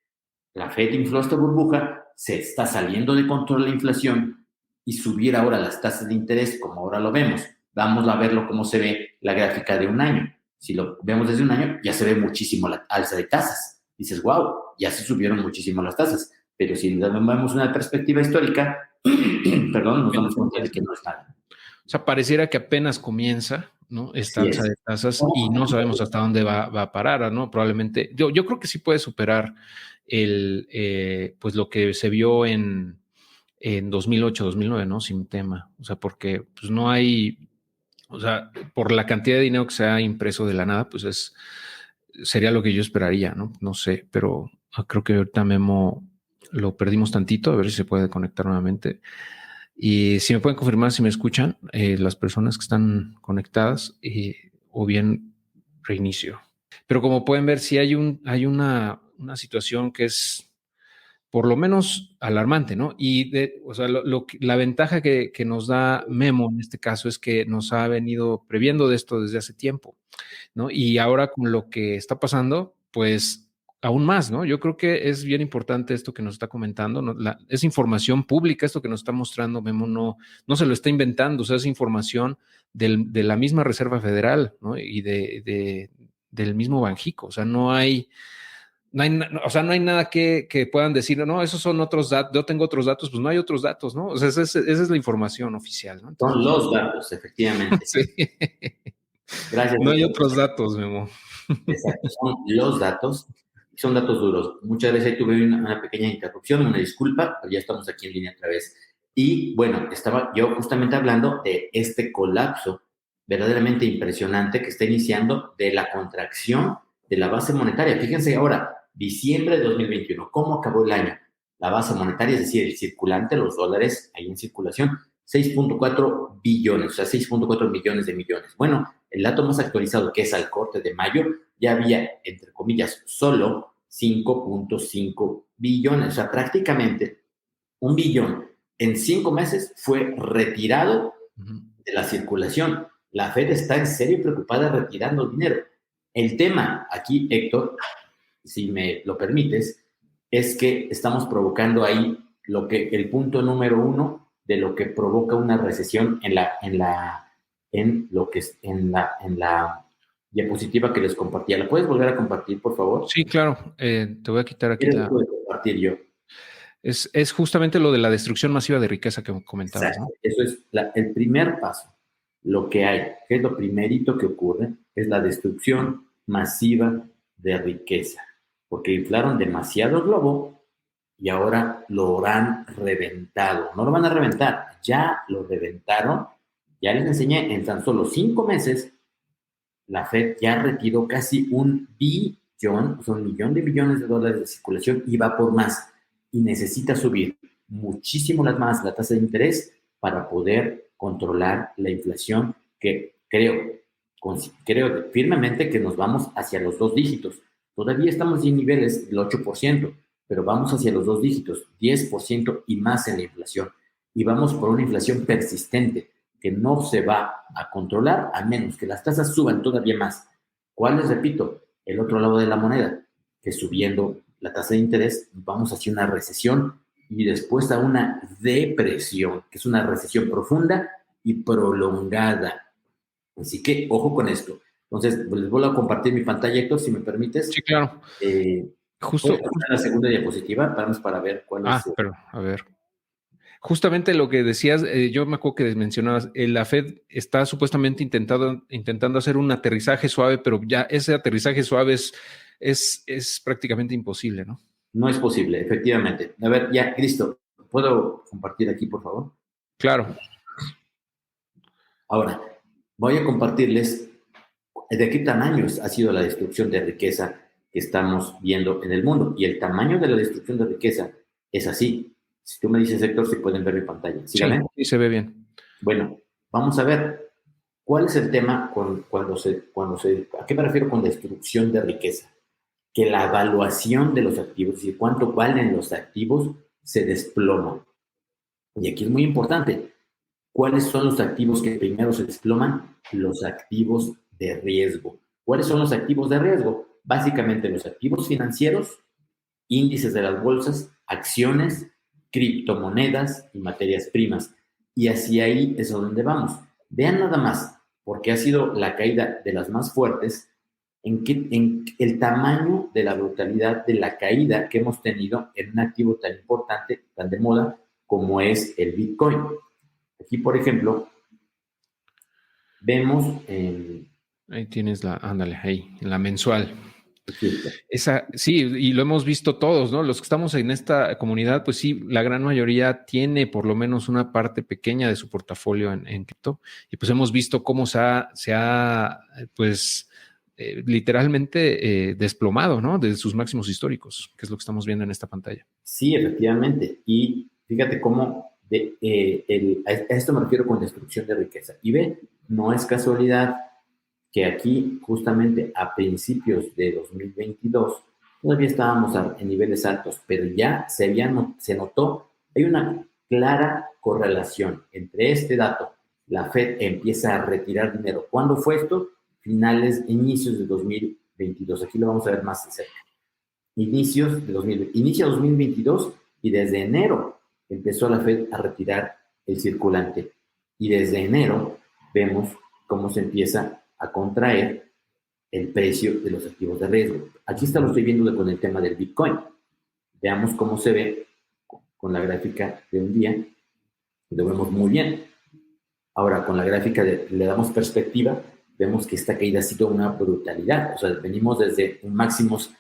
La Fed infló esta burbuja, se está saliendo de control la inflación, y subir ahora las tasas de interés, como ahora lo vemos. Vamos a verlo cómo se ve la gráfica de un año. Si lo vemos desde un año, ya se ve muchísimo la alza de tasas. Dices, wow, ya se subieron muchísimo las tasas. Pero si vemos una perspectiva histórica, perdón, nos damos cuenta de que no es nada. O sea, pareciera que apenas comienza, ¿no? Esta alza de tasas, y no sabemos hasta dónde va a parar, ¿no? Probablemente, yo creo que sí puede superar pues lo que se vio en 2008, 2009, ¿no? Sin tema. O sea, porque pues no hay, o sea, por la cantidad de dinero que se ha impreso de la nada, pues sería lo que yo esperaría, ¿no? No sé, pero creo que ahorita Memo lo perdimos tantito, a ver si se puede conectar nuevamente. Y si me pueden confirmar si me escuchan las personas que están conectadas, o bien reinicio. Pero como pueden ver, sí hay una situación que es por lo menos alarmante, ¿no? Y o sea, la ventaja que nos da Memo en este caso es que nos ha venido previendo de esto desde hace tiempo, ¿no? Y ahora con lo que está pasando, pues aún más, ¿no? Yo creo que es bien importante esto que nos está comentando, ¿no? Es información pública, esto que nos está mostrando Memo, no se lo está inventando, o sea, es información de la misma Reserva Federal, ¿no? Y del mismo Banjico, o sea, no hay nada que puedan decir, no, esos son otros datos, yo tengo otros datos, pues no hay otros datos, ¿no? O sea, esa es la información oficial, ¿no? Entonces, son los datos, efectivamente. Sí. Gracias. No hay otros datos, Memo. Exacto, son los datos, son datos duros. Muchas veces ahí tuve una pequeña interrupción, una disculpa, pero ya estamos aquí en línea otra vez. Y bueno, estaba yo justamente hablando de este colapso verdaderamente impresionante que está iniciando de la contracción de la base monetaria. Fíjense ahora, diciembre de 2021, ¿cómo acabó el año? La base monetaria, es decir, el circulante, los dólares ahí en circulación, 6.4 billones, o sea, 6.4 millones de millones. Bueno, el dato más actualizado, que es al corte de mayo, ya había, entre comillas, solo 5.5 billones. O sea, prácticamente 1 billón en 5 meses fue retirado de la circulación. La Fed está en serio preocupada retirando dinero. El tema aquí, Héctor, si me lo permites, es que estamos provocando ahí el punto número 1 de lo que provoca una recesión en la diapositiva que les compartía. ¿La puedes volver a compartir, por favor? Sí, claro. Te voy a quitar aquí ¿Quieres compartir yo? Es justamente lo de la destrucción masiva de riqueza que comentabas, Exacto. ¿no? Eso es el primer paso. Lo que hay, que es lo primerito que ocurre, es la destrucción masiva de riqueza, porque inflaron demasiado el globo y ahora lo han reventado. No lo van a reventar, ya lo reventaron. Ya les enseñé, en tan solo 5 meses, la Fed ya retiró casi $1 billón, o sea, $1 millón de millones de dólares de circulación y va por más. Y necesita subir muchísimo más la tasa de interés para poder controlar la inflación, que creo firmemente que nos vamos hacia los 2 dígitos. Todavía estamos en niveles del 8%, pero vamos hacia los 2 dígitos, 10% y más en la inflación. Y vamos por una inflación persistente que no se va a controlar a menos que las tasas suban todavía más. ¿Cuál les repito? El otro lado de la moneda, que subiendo la tasa de interés vamos hacia una recesión y después a una depresión, que es una recesión profunda y prolongada. Así que ojo con esto. Entonces, les vuelvo a compartir mi pantalla, Héctor, si me permites. Sí, claro. Justo la segunda diapositiva, para ver cuál es. Pero a ver. Justamente lo que decías, yo me acuerdo que mencionabas, la Fed está supuestamente intentando hacer un aterrizaje suave, pero ya ese aterrizaje suave es prácticamente imposible, ¿no? No es posible, efectivamente. A ver, ya, listo. ¿Puedo compartir aquí, por favor? Claro. Ahora, voy a compartirles de qué tamaños ha sido la destrucción de riqueza que estamos viendo en el mundo. Y el tamaño de la destrucción de riqueza es así. Si tú me dices, Héctor, si pueden ver mi pantalla. Síganme. Sí, se ve bien. Bueno, vamos a ver cuál es el tema ¿a qué me refiero con destrucción de riqueza? Que la evaluación de los activos, es decir, cuánto valen los activos, se desploma. Y aquí es muy importante. ¿Cuáles son los activos que primero se desploman? Los activos de riesgo. ¿Cuáles son los activos de riesgo? Básicamente los activos financieros, índices de las bolsas, acciones, criptomonedas y materias primas. Y hacia ahí es a donde vamos. Vean nada más, porque ha sido la caída de las más fuertes, en el tamaño de la brutalidad de la caída que hemos tenido en un activo tan importante, tan de moda, como es el Bitcoin. Aquí, por ejemplo, vemos ahí tienes en la mensual. Sí. Sí, y lo hemos visto todos, ¿no? Los que estamos en esta comunidad, pues sí, la gran mayoría tiene por lo menos una parte pequeña de su portafolio en cripto, y pues hemos visto cómo se ha literalmente desplomado, ¿no? Desde sus máximos históricos, que es lo que estamos viendo en esta pantalla. Sí, efectivamente. Y fíjate cómo a esto me refiero con destrucción de riqueza. Y ve, no es casualidad que aquí, justamente a principios de 2022, todavía estábamos en niveles altos, pero ya se notó, hay una clara correlación entre este dato. La Fed empieza a retirar dinero. ¿Cuándo fue esto? Inicios de 2022. Aquí lo vamos a ver más de cerca. Inicia 2022 y desde enero empezó la Fed a retirar el circulante. Y desde enero vemos cómo se empieza a contraer el precio de los activos de riesgo. Aquí lo estoy viendo con el tema del Bitcoin. Veamos cómo se ve con la gráfica de un día. Lo vemos muy bien. Ahora, con la gráfica le damos perspectiva, vemos que esta caída ha sido una brutalidad. O sea, venimos desde máximos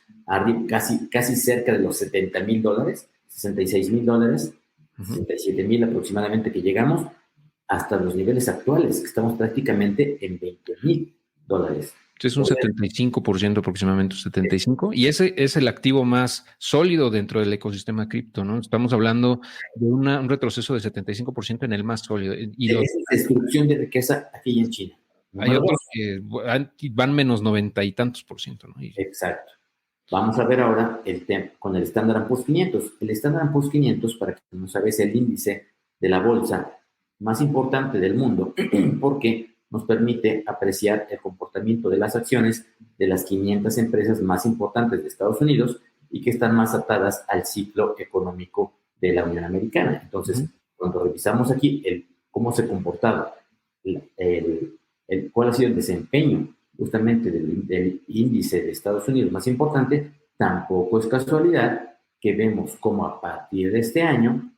casi cerca de los $70,000, $66,000, $67,000 aproximadamente que llegamos, hasta los niveles actuales, que estamos prácticamente en $20,000. Es un 75% aproximadamente, 75%, y ese es el activo más sólido dentro del ecosistema cripto, ¿no? Estamos hablando de un retroceso de 75% en el más sólido. Y destrucción de riqueza aquí en China. Hay otros que van menos 90 y tantos %, ¿no? Exacto. Vamos a ver ahora el tema con el Standard & Poor's 500. El Standard & Poor's 500, para que no sabes, es el índice de la bolsa más importante del mundo, porque nos permite apreciar el comportamiento de las acciones de las 500 empresas más importantes de Estados Unidos y que están más atadas al ciclo económico de la Unión Americana. Entonces, cuando revisamos aquí cómo se comportaba, cuál ha sido el desempeño justamente del índice de Estados Unidos más importante, tampoco es casualidad que vemos cómo a partir de este año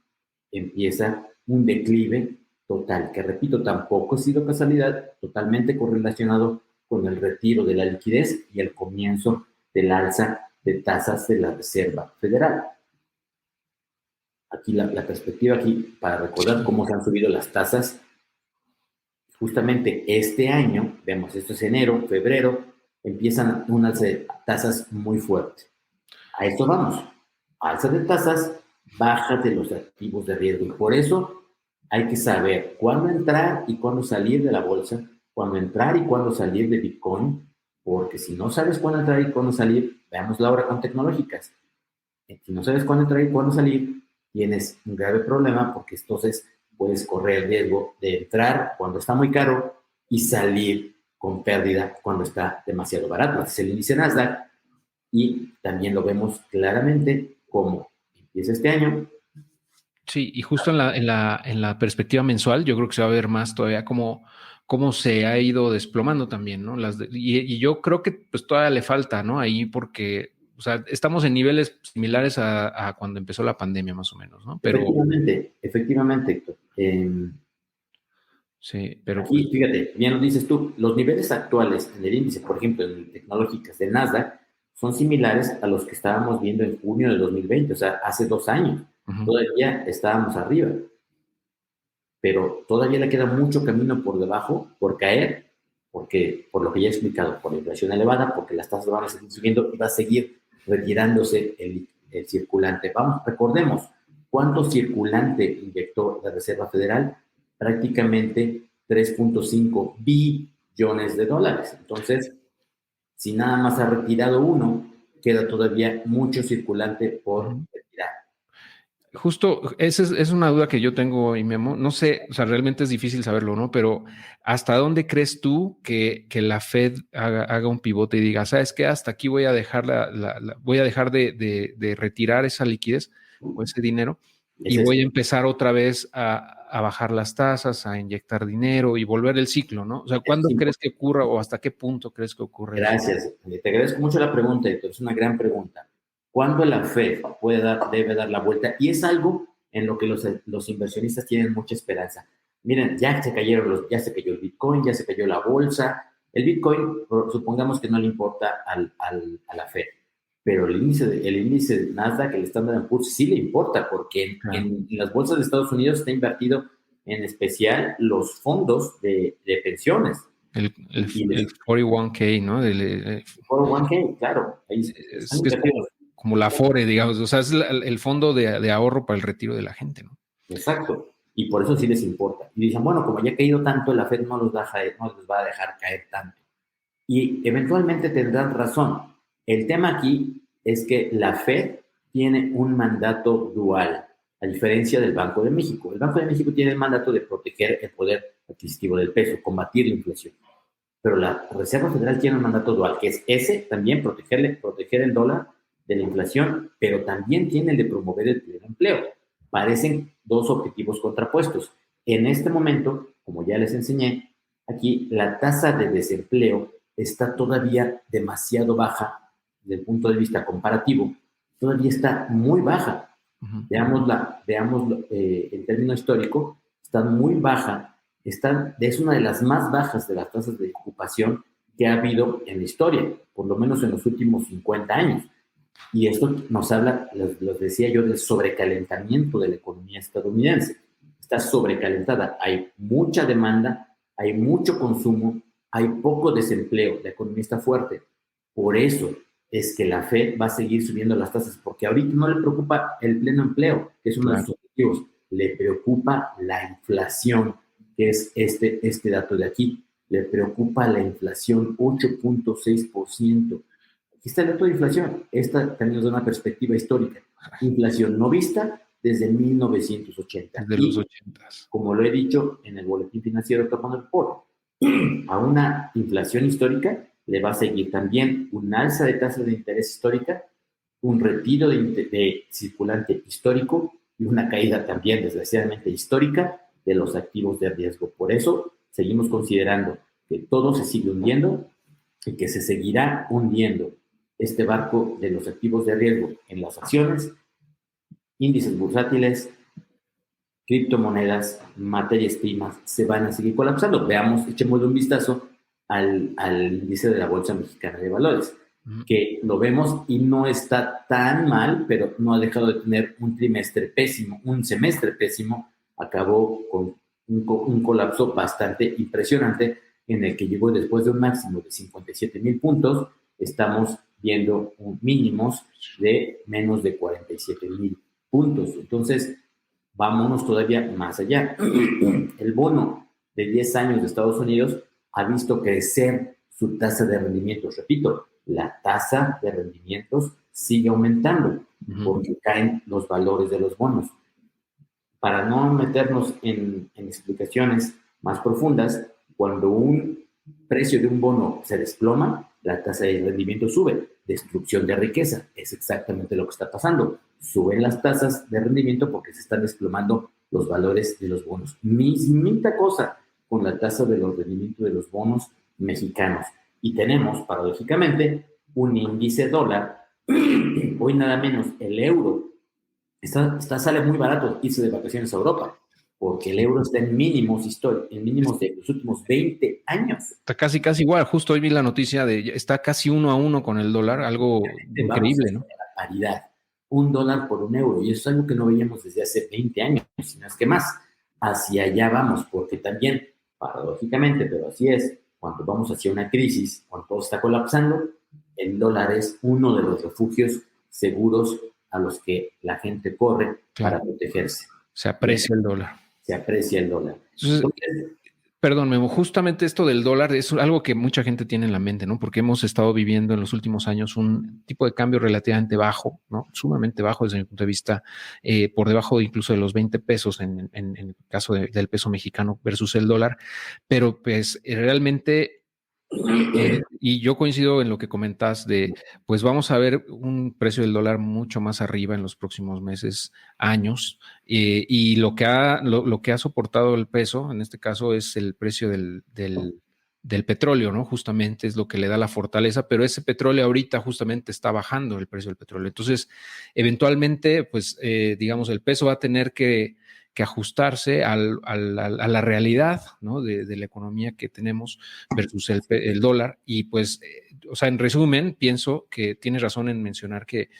empieza un declive total, que repito, tampoco ha sido casualidad, totalmente correlacionado con el retiro de la liquidez y el comienzo del alza de tasas de la Reserva Federal. Aquí la perspectiva aquí, para recordar cómo se han subido las tasas, justamente este año, vemos, esto es enero, febrero, empiezan unas tasas muy fuertes. A esto vamos, alza de tasas, baja de los activos de riesgo, y por eso hay que saber cuándo entrar y cuándo salir de la bolsa, cuándo entrar y cuándo salir de Bitcoin, porque si no sabes cuándo entrar y cuándo salir, veamos la hora con tecnológicas. Si no sabes cuándo entrar y cuándo salir, tienes un grave problema, porque entonces puedes correr el riesgo de entrar cuando está muy caro y salir con pérdida cuando está demasiado barato. Este es el índice Nasdaq y también lo vemos claramente como empieza este año. Sí, y justo en la perspectiva mensual, yo creo que se va a ver más todavía cómo se ha ido desplomando también, ¿no? Y yo creo que pues todavía le falta, ¿no? Ahí porque, o sea, estamos en niveles similares a cuando empezó la pandemia, más o menos, ¿no? Pero Efectivamente, Héctor. Sí, pero aquí, fíjate, bien lo dices tú, los niveles actuales en el índice, por ejemplo, en tecnológicas de Nasdaq, son similares a los que estábamos viendo en junio de 2020, o sea, hace 2 años. Todavía estábamos arriba, pero todavía le queda mucho camino por debajo, por caer, porque, por lo que ya he explicado, por la inflación elevada, porque las tasas van a seguir subiendo y va a seguir retirándose el circulante. Vamos, recordemos, ¿cuánto circulante inyectó la Reserva Federal? Prácticamente 3.5 billones de dólares. Entonces, si nada más ha retirado uno, queda todavía mucho circulante por retirar. Justo, esa es una duda que yo tengo, y Memo. No sé, o sea, realmente es difícil saberlo, ¿no? Pero ¿hasta dónde crees tú que la Fed haga un pivote y diga, sabes qué, hasta aquí voy a dejar voy a dejar de retirar esa liquidez o ese dinero y voy a empezar otra vez a bajar las tasas, a inyectar dinero y volver el ciclo, ¿no? O sea, ¿cuándo crees que ocurra o hasta qué punto crees que ocurre eso? Gracias. Te agradezco mucho la pregunta, Héctor. Es una gran pregunta. ¿Cuándo la Fed debe dar la vuelta? Y es algo en lo que los inversionistas tienen mucha esperanza. Miren, ya se cayó el Bitcoin, ya se cayó la bolsa. El Bitcoin, supongamos que no le importa a la Fed, pero el índice de Nasdaq, el Standard & Poor's, sí le importa, porque en las bolsas de Estados Unidos está invertido en especial los fondos de pensiones. El 41K, ¿no? El 401K, claro. Ahí es como la Afore, digamos, o sea, es el fondo de ahorro para el retiro de la gente, ¿no? Exacto. Y por eso sí les importa. Y dicen, bueno, como ya ha caído tanto, la Fed no los va a dejar caer tanto. Y eventualmente tendrán razón. El tema aquí es que la Fed tiene un mandato dual, a diferencia del Banco de México. El Banco de México tiene el mandato de proteger el poder adquisitivo del peso, combatir la inflación. Pero la Reserva Federal tiene un mandato dual, que es ese, también proteger el dólar de la inflación, pero también tiene el de promover el pleno empleo. Parecen dos objetivos contrapuestos. En este momento, como ya les enseñé, aquí la tasa de desempleo está todavía demasiado baja desde el punto de vista comparativo, todavía está muy baja. Veámoslo en términos históricos, está muy baja, es una de las más bajas de las tasas de ocupación que ha habido en la historia, por lo menos en los últimos 50 años. Y esto nos habla, les decía yo, del sobrecalentamiento de la economía estadounidense. Está sobrecalentada, hay mucha demanda, hay mucho consumo, hay poco desempleo, la economía está fuerte. Por eso es que la Fed va a seguir subiendo las tasas, porque ahorita no le preocupa el pleno empleo, que es uno de sus objetivos, le preocupa la inflación, que es este dato de aquí, le preocupa la inflación, 8.6%. Aquí está el dato de inflación. Esta también nos da una perspectiva histórica. Inflación no vista desde 1980. Desde los 80. Como lo he dicho en el boletín financiero Top Report, a una inflación histórica le va a seguir también un alza de tasa de interés histórica, un retiro de circulante histórico y una caída también, desgraciadamente, histórica de los activos de riesgo. Por eso seguimos considerando que todo se sigue hundiendo y que se seguirá hundiendo este barco de los activos de riesgo en las acciones, índices bursátiles, criptomonedas, materias primas, se van a seguir colapsando. Veamos, echemos un vistazo al índice de la Bolsa Mexicana de Valores, que lo vemos y no está tan mal, pero no ha dejado de tener un trimestre pésimo, un semestre pésimo, acabó con un colapso bastante impresionante en el que llegó después de un máximo de 57,000 puntos, estamos viendo mínimos de menos de 47,000 puntos. Entonces, vámonos todavía más allá. El bono de 10 años de Estados Unidos ha visto crecer su tasa de rendimientos. Repito, la tasa de rendimientos sigue aumentando porque caen los valores de los bonos. Para no meternos en explicaciones más profundas, cuando un precio de un bono se desploma, la tasa de rendimiento sube. Destrucción de riqueza. Es exactamente lo que está pasando. Suben las tasas de rendimiento porque se están desplomando los valores de los bonos. Mismita cosa con la tasa de los rendimientos de los bonos mexicanos. Y tenemos, paradójicamente, un índice dólar. Hoy nada menos el euro sale muy barato irse de vacaciones a Europa, porque el euro está en mínimos históricos, en mínimos de los últimos 20 años. Está casi igual. Justo hoy vi la noticia de está casi 1-1 con el dólar, algo increíble, ¿no? La paridad, $1 por €1, y eso es algo que no veíamos desde hace 20 años, si no es que más. Hacia allá vamos, porque también, paradójicamente, pero así es, cuando vamos hacia una crisis, cuando todo está colapsando, el dólar es uno de los refugios seguros a los que la gente corre para protegerse. Se aprecia el dólar. Se aprecia el dólar. Entonces, perdón, Memo, justamente esto del dólar es algo que mucha gente tiene en la mente, ¿no? Porque hemos estado viviendo en los últimos años un tipo de cambio relativamente bajo, ¿no? Sumamente bajo desde mi punto de vista, por debajo incluso de los 20 pesos en el caso del peso mexicano versus el dólar. Pero pues realmente... y yo coincido en lo que comentas de, pues vamos a ver un precio del dólar mucho más arriba en los próximos meses, años, y lo que ha soportado el peso, en este caso, es el precio del petróleo, ¿no? Justamente es lo que le da la fortaleza, pero ese petróleo ahorita justamente está bajando el precio del petróleo. Entonces, eventualmente, pues, digamos, el peso va a tener que ajustarse a la realidad, ¿no? de la economía que tenemos versus el dólar. Y pues, o sea, en resumen, pienso que tienes razón en mencionar que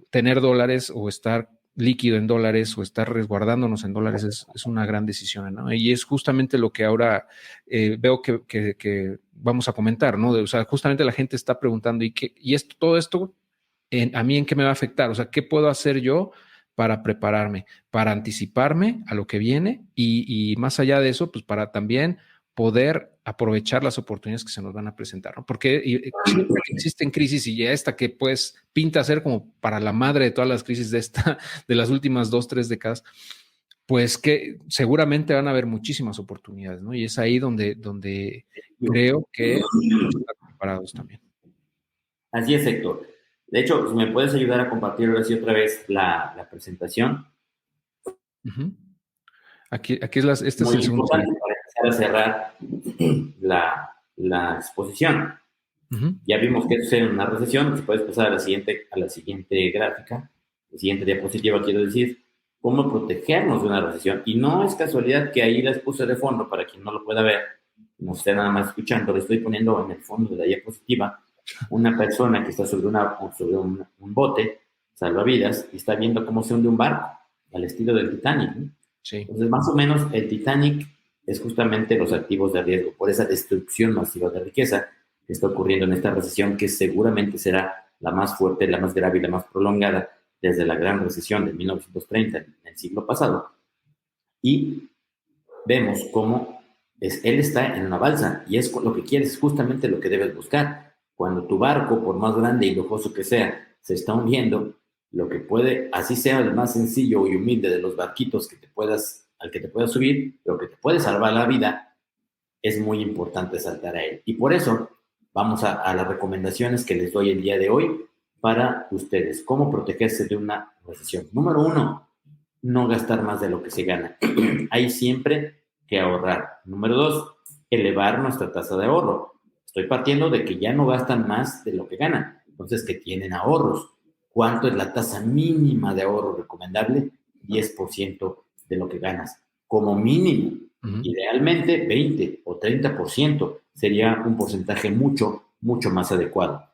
tener dólares o estar líquido en dólares o estar resguardándonos en dólares es una gran decisión, ¿no? Y es justamente lo que ahora veo que vamos a comentar, ¿no? O sea, justamente la gente está preguntando, todo esto, ¿a mí en qué me va a afectar? O sea, ¿qué puedo hacer yo para prepararme, para anticiparme a lo que viene y más allá de eso, pues para también poder aprovechar las oportunidades que se nos van a presentar, ¿no? Porque siempre existen crisis y esta que pues pinta ser como para la madre de todas las crisis de las últimas 2-3 décadas, pues que seguramente van a haber muchísimas oportunidades, ¿no? Y es ahí donde creo que están preparados también. Así es, Héctor. De hecho, si me puedes ayudar a compartir ahora sí otra vez la presentación. Aquí es este muy es el segundo slide. Para empezar a cerrar la exposición. Ya vimos que sucede en una recesión. Si puedes pasar a la siguiente gráfica, la siguiente diapositiva, quiero decir, cómo protegernos de una recesión. Y no es casualidad que ahí les puse de fondo, para quien no lo pueda ver, no esté nada más escuchando, le estoy poniendo en el fondo de la diapositiva una persona que está sobre un bote salvavidas y está viendo cómo se hunde un barco al estilo del Titanic, ¿no? Sí. Entonces, más o menos, el Titanic es justamente los activos de riesgo por esa destrucción masiva de riqueza que está ocurriendo en esta recesión, que seguramente será la más fuerte, la más grave y la más prolongada desde la gran recesión de 1930 en el siglo pasado. Y vemos cómo él está en una balsa y es lo que quieres, es justamente lo que debes buscar. Cuando tu barco, por más grande y lujoso que sea, se está hundiendo, lo que puede, así sea el más sencillo y humilde de los barquitos al que te puedas subir, lo que te puede salvar la vida es muy importante saltar a él. Y por eso vamos a las recomendaciones que les doy el día de hoy para ustedes. ¿Cómo protegerse de una recesión? Número 1, no gastar más de lo que se gana. Hay siempre que ahorrar. Número 2, elevar nuestra tasa de ahorro. Estoy partiendo de que ya no gastan más de lo que ganan, entonces que tienen ahorros. ¿Cuánto es la tasa mínima de ahorro recomendable? 10% de lo que ganas, como mínimo. Idealmente 20 o 30% sería un porcentaje mucho, mucho más adecuado.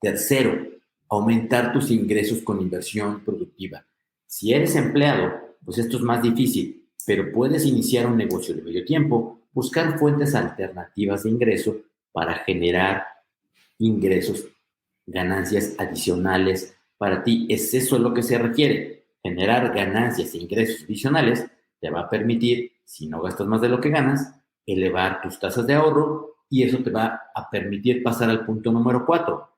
Tercero, aumentar tus ingresos con inversión productiva. Si eres empleado, pues esto es más difícil, pero puedes iniciar un negocio de medio tiempo, buscar fuentes alternativas de ingreso para generar ingresos, ganancias adicionales para ti. Es eso lo que se requiere. Generar ganancias e ingresos adicionales te va a permitir, si no gastas más de lo que ganas, elevar tus tasas de ahorro y eso te va a permitir pasar al punto número 4.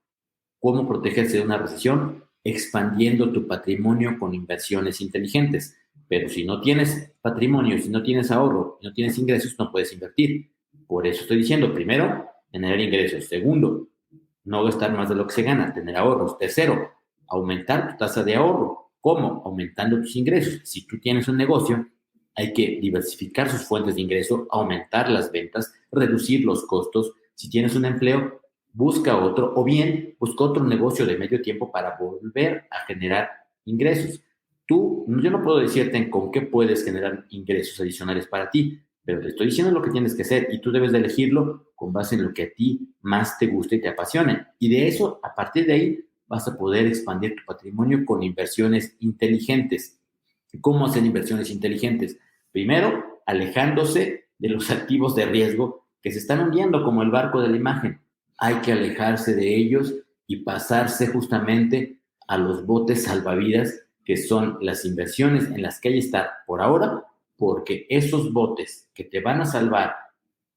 ¿Cómo protegerse de una recesión? Expandiendo tu patrimonio con inversiones inteligentes. Pero si no tienes patrimonio, si no tienes ahorro, si no tienes ingresos, no puedes invertir. Por eso estoy diciendo, primero, generar ingresos. Segundo, no gastar más de lo que se gana, tener ahorros. Tercero, aumentar tu tasa de ahorro. ¿Cómo? Aumentando tus ingresos. Si tú tienes un negocio, hay que diversificar sus fuentes de ingreso, aumentar las ventas, reducir los costos. Si tienes un empleo, busca otro o bien busca otro negocio de medio tiempo para volver a generar ingresos. Yo no puedo decirte con qué puedes generar ingresos adicionales para ti, pero te estoy diciendo lo que tienes que hacer y tú debes de elegirlo con base en lo que a ti más te guste y te apasione. Y de eso, a partir de ahí, vas a poder expandir tu patrimonio con inversiones inteligentes. ¿Cómo hacer inversiones inteligentes? Primero, alejándose de los activos de riesgo que se están hundiendo como el barco de la imagen. Hay que alejarse de ellos y pasarse justamente a los botes salvavidas, que son las inversiones en las que hay que estar por ahora, porque esos botes que te van a salvar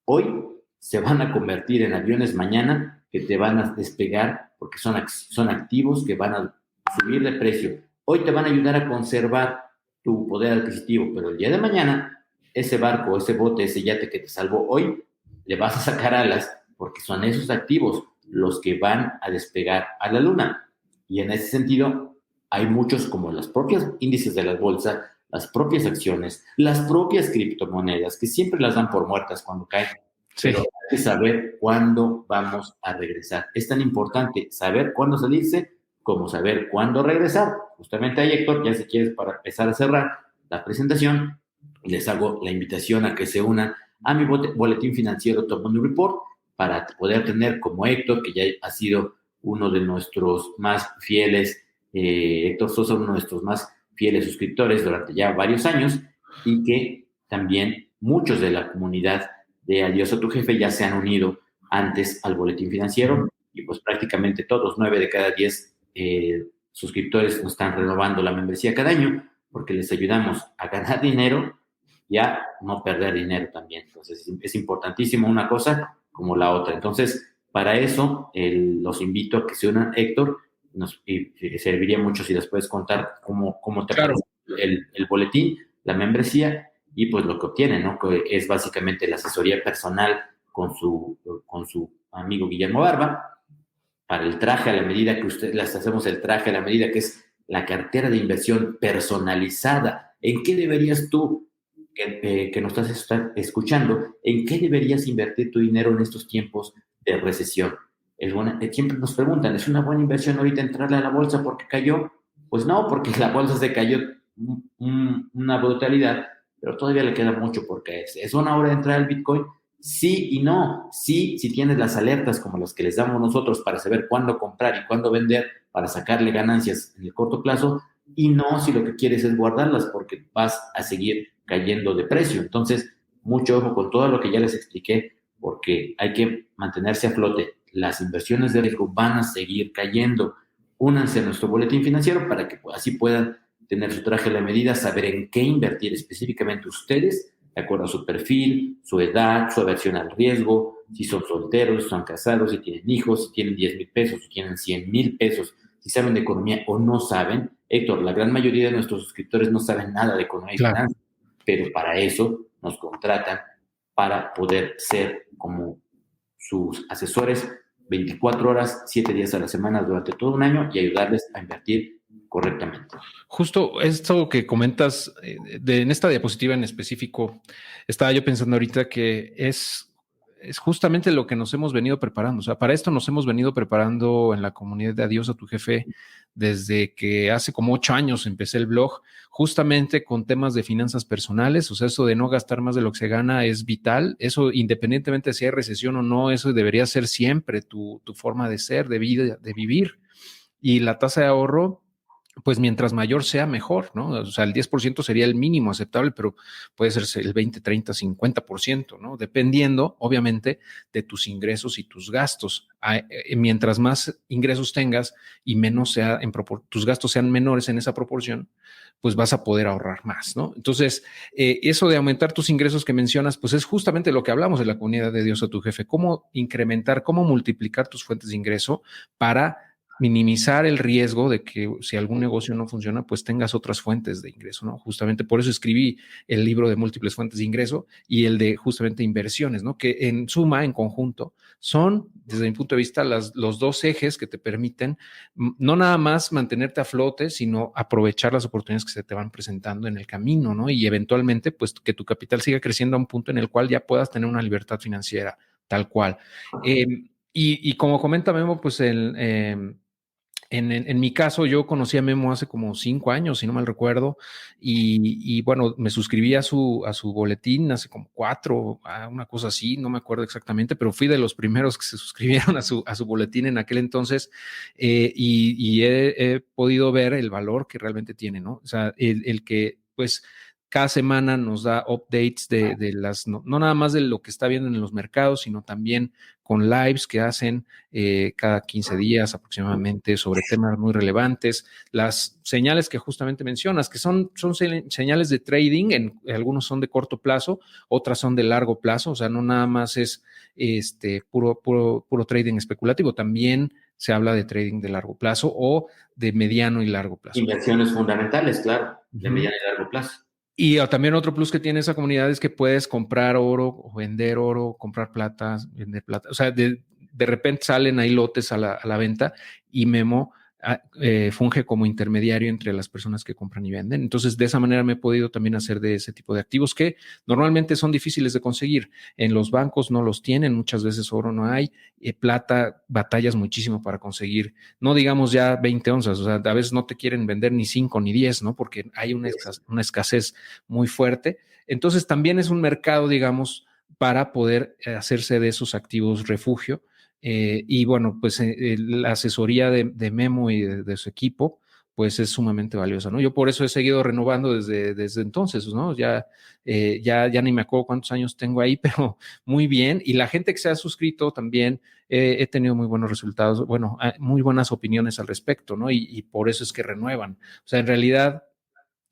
hoy se van a convertir en aviones mañana que te van a despegar porque son activos que van a subir de precio. Hoy te van a ayudar a conservar tu poder adquisitivo, pero el día de mañana ese barco, ese bote, ese yate que te salvó hoy, le vas a sacar alas porque son esos activos los que van a despegar a la luna. Y en ese sentido, hay muchos como los propios índices de la bolsa, las propias acciones, las propias criptomonedas, que siempre las dan por muertas cuando caen. Sí. Pero hay que saber cuándo vamos a regresar. Es tan importante saber cuándo salirse como saber cuándo regresar. Justamente ahí, Héctor, ya si quieres, para empezar a cerrar la presentación, les hago la invitación a que se unan a mi boletín financiero Top Money Report para poder tener como Héctor, que ya ha sido uno de nuestros más fieles, Héctor Sosa, uno de nuestros más fieles suscriptores durante ya varios años, y que también muchos de la comunidad de Adiós a tu Jefe ya se han unido antes al boletín financiero, y pues prácticamente todos, 9 de cada 10 suscriptores nos están renovando la membresía cada año, porque les ayudamos a ganar dinero y a no perder dinero también. Entonces es importantísimo una cosa como la otra. Entonces, para eso los invito a que se unan, Héctor, y serviría mucho si les puedes contar cómo te parece el boletín, la membresía y pues lo que obtienen, ¿no? Que es básicamente la asesoría personal con su amigo Guillermo Barba, para el traje a la medida que les hacemos el traje a la medida, que es la cartera de inversión personalizada. ¿En qué deberías tú, que nos estás escuchando, en qué deberías invertir tu dinero en estos tiempos de recesión? Siempre nos preguntan, ¿es una buena inversión ahorita entrarle a la bolsa porque cayó? Pues no, porque la bolsa se cayó una brutalidad, pero todavía le queda mucho porque es una hora de entrar al Bitcoin. Sí y no. Sí, si tienes las alertas como las que les damos nosotros para saber cuándo comprar y cuándo vender para sacarle ganancias en el corto plazo, y no si lo que quieres es guardarlas porque vas a seguir cayendo de precio. Entonces, mucho ojo con todo lo que ya les expliqué, porque hay que mantenerse a flote. Las inversiones de riesgo van a seguir cayendo. Únanse a nuestro boletín financiero para que así puedan tener su traje a la medida, saber en qué invertir específicamente ustedes, de acuerdo a su perfil, su edad, su aversión al riesgo, si son solteros, si son casados, si tienen hijos, si tienen 10,000 pesos, si tienen 100,000 pesos, si saben de economía o no saben. Héctor, la gran mayoría de nuestros suscriptores no saben nada de economía y finanzas, pero para eso nos contratan para poder ser como sus asesores 24 horas, 7 días a la semana durante todo un año y ayudarles a invertir correctamente. Justo esto que comentas en esta diapositiva en específico, estaba yo pensando ahorita que es justamente lo que nos hemos venido preparando. O sea, para esto nos hemos venido preparando en la comunidad de Adiós a tu Jefe desde que hace como 8 años empecé el blog, justamente con temas de finanzas personales. O sea, eso de no gastar más de lo que se gana es vital. Eso, independientemente de si hay recesión o no, eso debería ser siempre tu forma de ser, de vida, de vivir. Y la tasa de ahorro, pues mientras mayor sea, mejor, ¿no? O sea, el 10% sería el mínimo aceptable, pero puede ser el 20, 30, 50%, ¿no? Dependiendo, obviamente, de tus ingresos y tus gastos. Mientras más ingresos tengas y menos tus gastos sean menores en esa proporción, pues vas a poder ahorrar más, ¿no? Entonces, eso de aumentar tus ingresos que mencionas, pues es justamente lo que hablamos en la comunidad de Dios a tu Jefe, cómo incrementar, cómo multiplicar tus fuentes de ingreso para minimizar el riesgo de que si algún negocio no funciona, pues tengas otras fuentes de ingreso, ¿no? Justamente por eso escribí el libro de múltiples fuentes de ingreso y el de justamente inversiones, ¿no? Que en suma, en conjunto, son, desde mi punto de vista, los dos ejes que te permiten no nada más mantenerte a flote, sino aprovechar las oportunidades que se te van presentando en el camino, ¿no? Y eventualmente, pues que tu capital siga creciendo a un punto en el cual ya puedas tener una libertad financiera, tal cual. Y como comenta Memo, pues en mi caso, yo conocí a Memo hace como 5 años, si no mal recuerdo, y bueno, me suscribí a su boletín hace como 4, una cosa así, no me acuerdo exactamente, pero fui de los primeros que se suscribieron a su boletín en aquel entonces, y he podido ver el valor que realmente tiene, ¿no? O sea, el que, pues, cada semana nos da updates de las, no nada más de lo que está viendo en los mercados, sino también con lives que hacen cada 15 días aproximadamente sobre temas muy relevantes, las señales que justamente mencionas, que son señales de trading, algunos son de corto plazo, otras son de largo plazo, o sea, no nada más es puro trading especulativo, también se habla de trading de largo plazo o de mediano y largo plazo. Inversiones fundamentales, claro, de mediano y largo plazo. Y también otro plus que tiene esa comunidad es que puedes comprar oro o vender oro, comprar plata, vender plata. O sea, de repente salen ahí lotes a la venta y Memo funge como intermediario entre las personas que compran y venden. Entonces, de esa manera me he podido también hacer de ese tipo de activos que normalmente son difíciles de conseguir. En los bancos no los tienen, muchas veces oro no hay, plata batallas muchísimo para conseguir, no digamos ya 20 onzas, o sea, a veces no te quieren vender ni 5 ni 10, ¿no? Porque hay una escasez muy fuerte. Entonces, también es un mercado, digamos, para poder hacerse de esos activos refugio. Y bueno, pues la asesoría de Memo y de su equipo, pues es sumamente valiosa, ¿no? Yo por eso he seguido renovando desde entonces, ¿no? Ya ni me acuerdo cuántos años tengo ahí, pero muy bien. Y la gente que se ha suscrito también, he tenido muy buenos resultados, bueno, muy buenas opiniones al respecto, ¿no? Y por eso es que renuevan. O sea, en realidad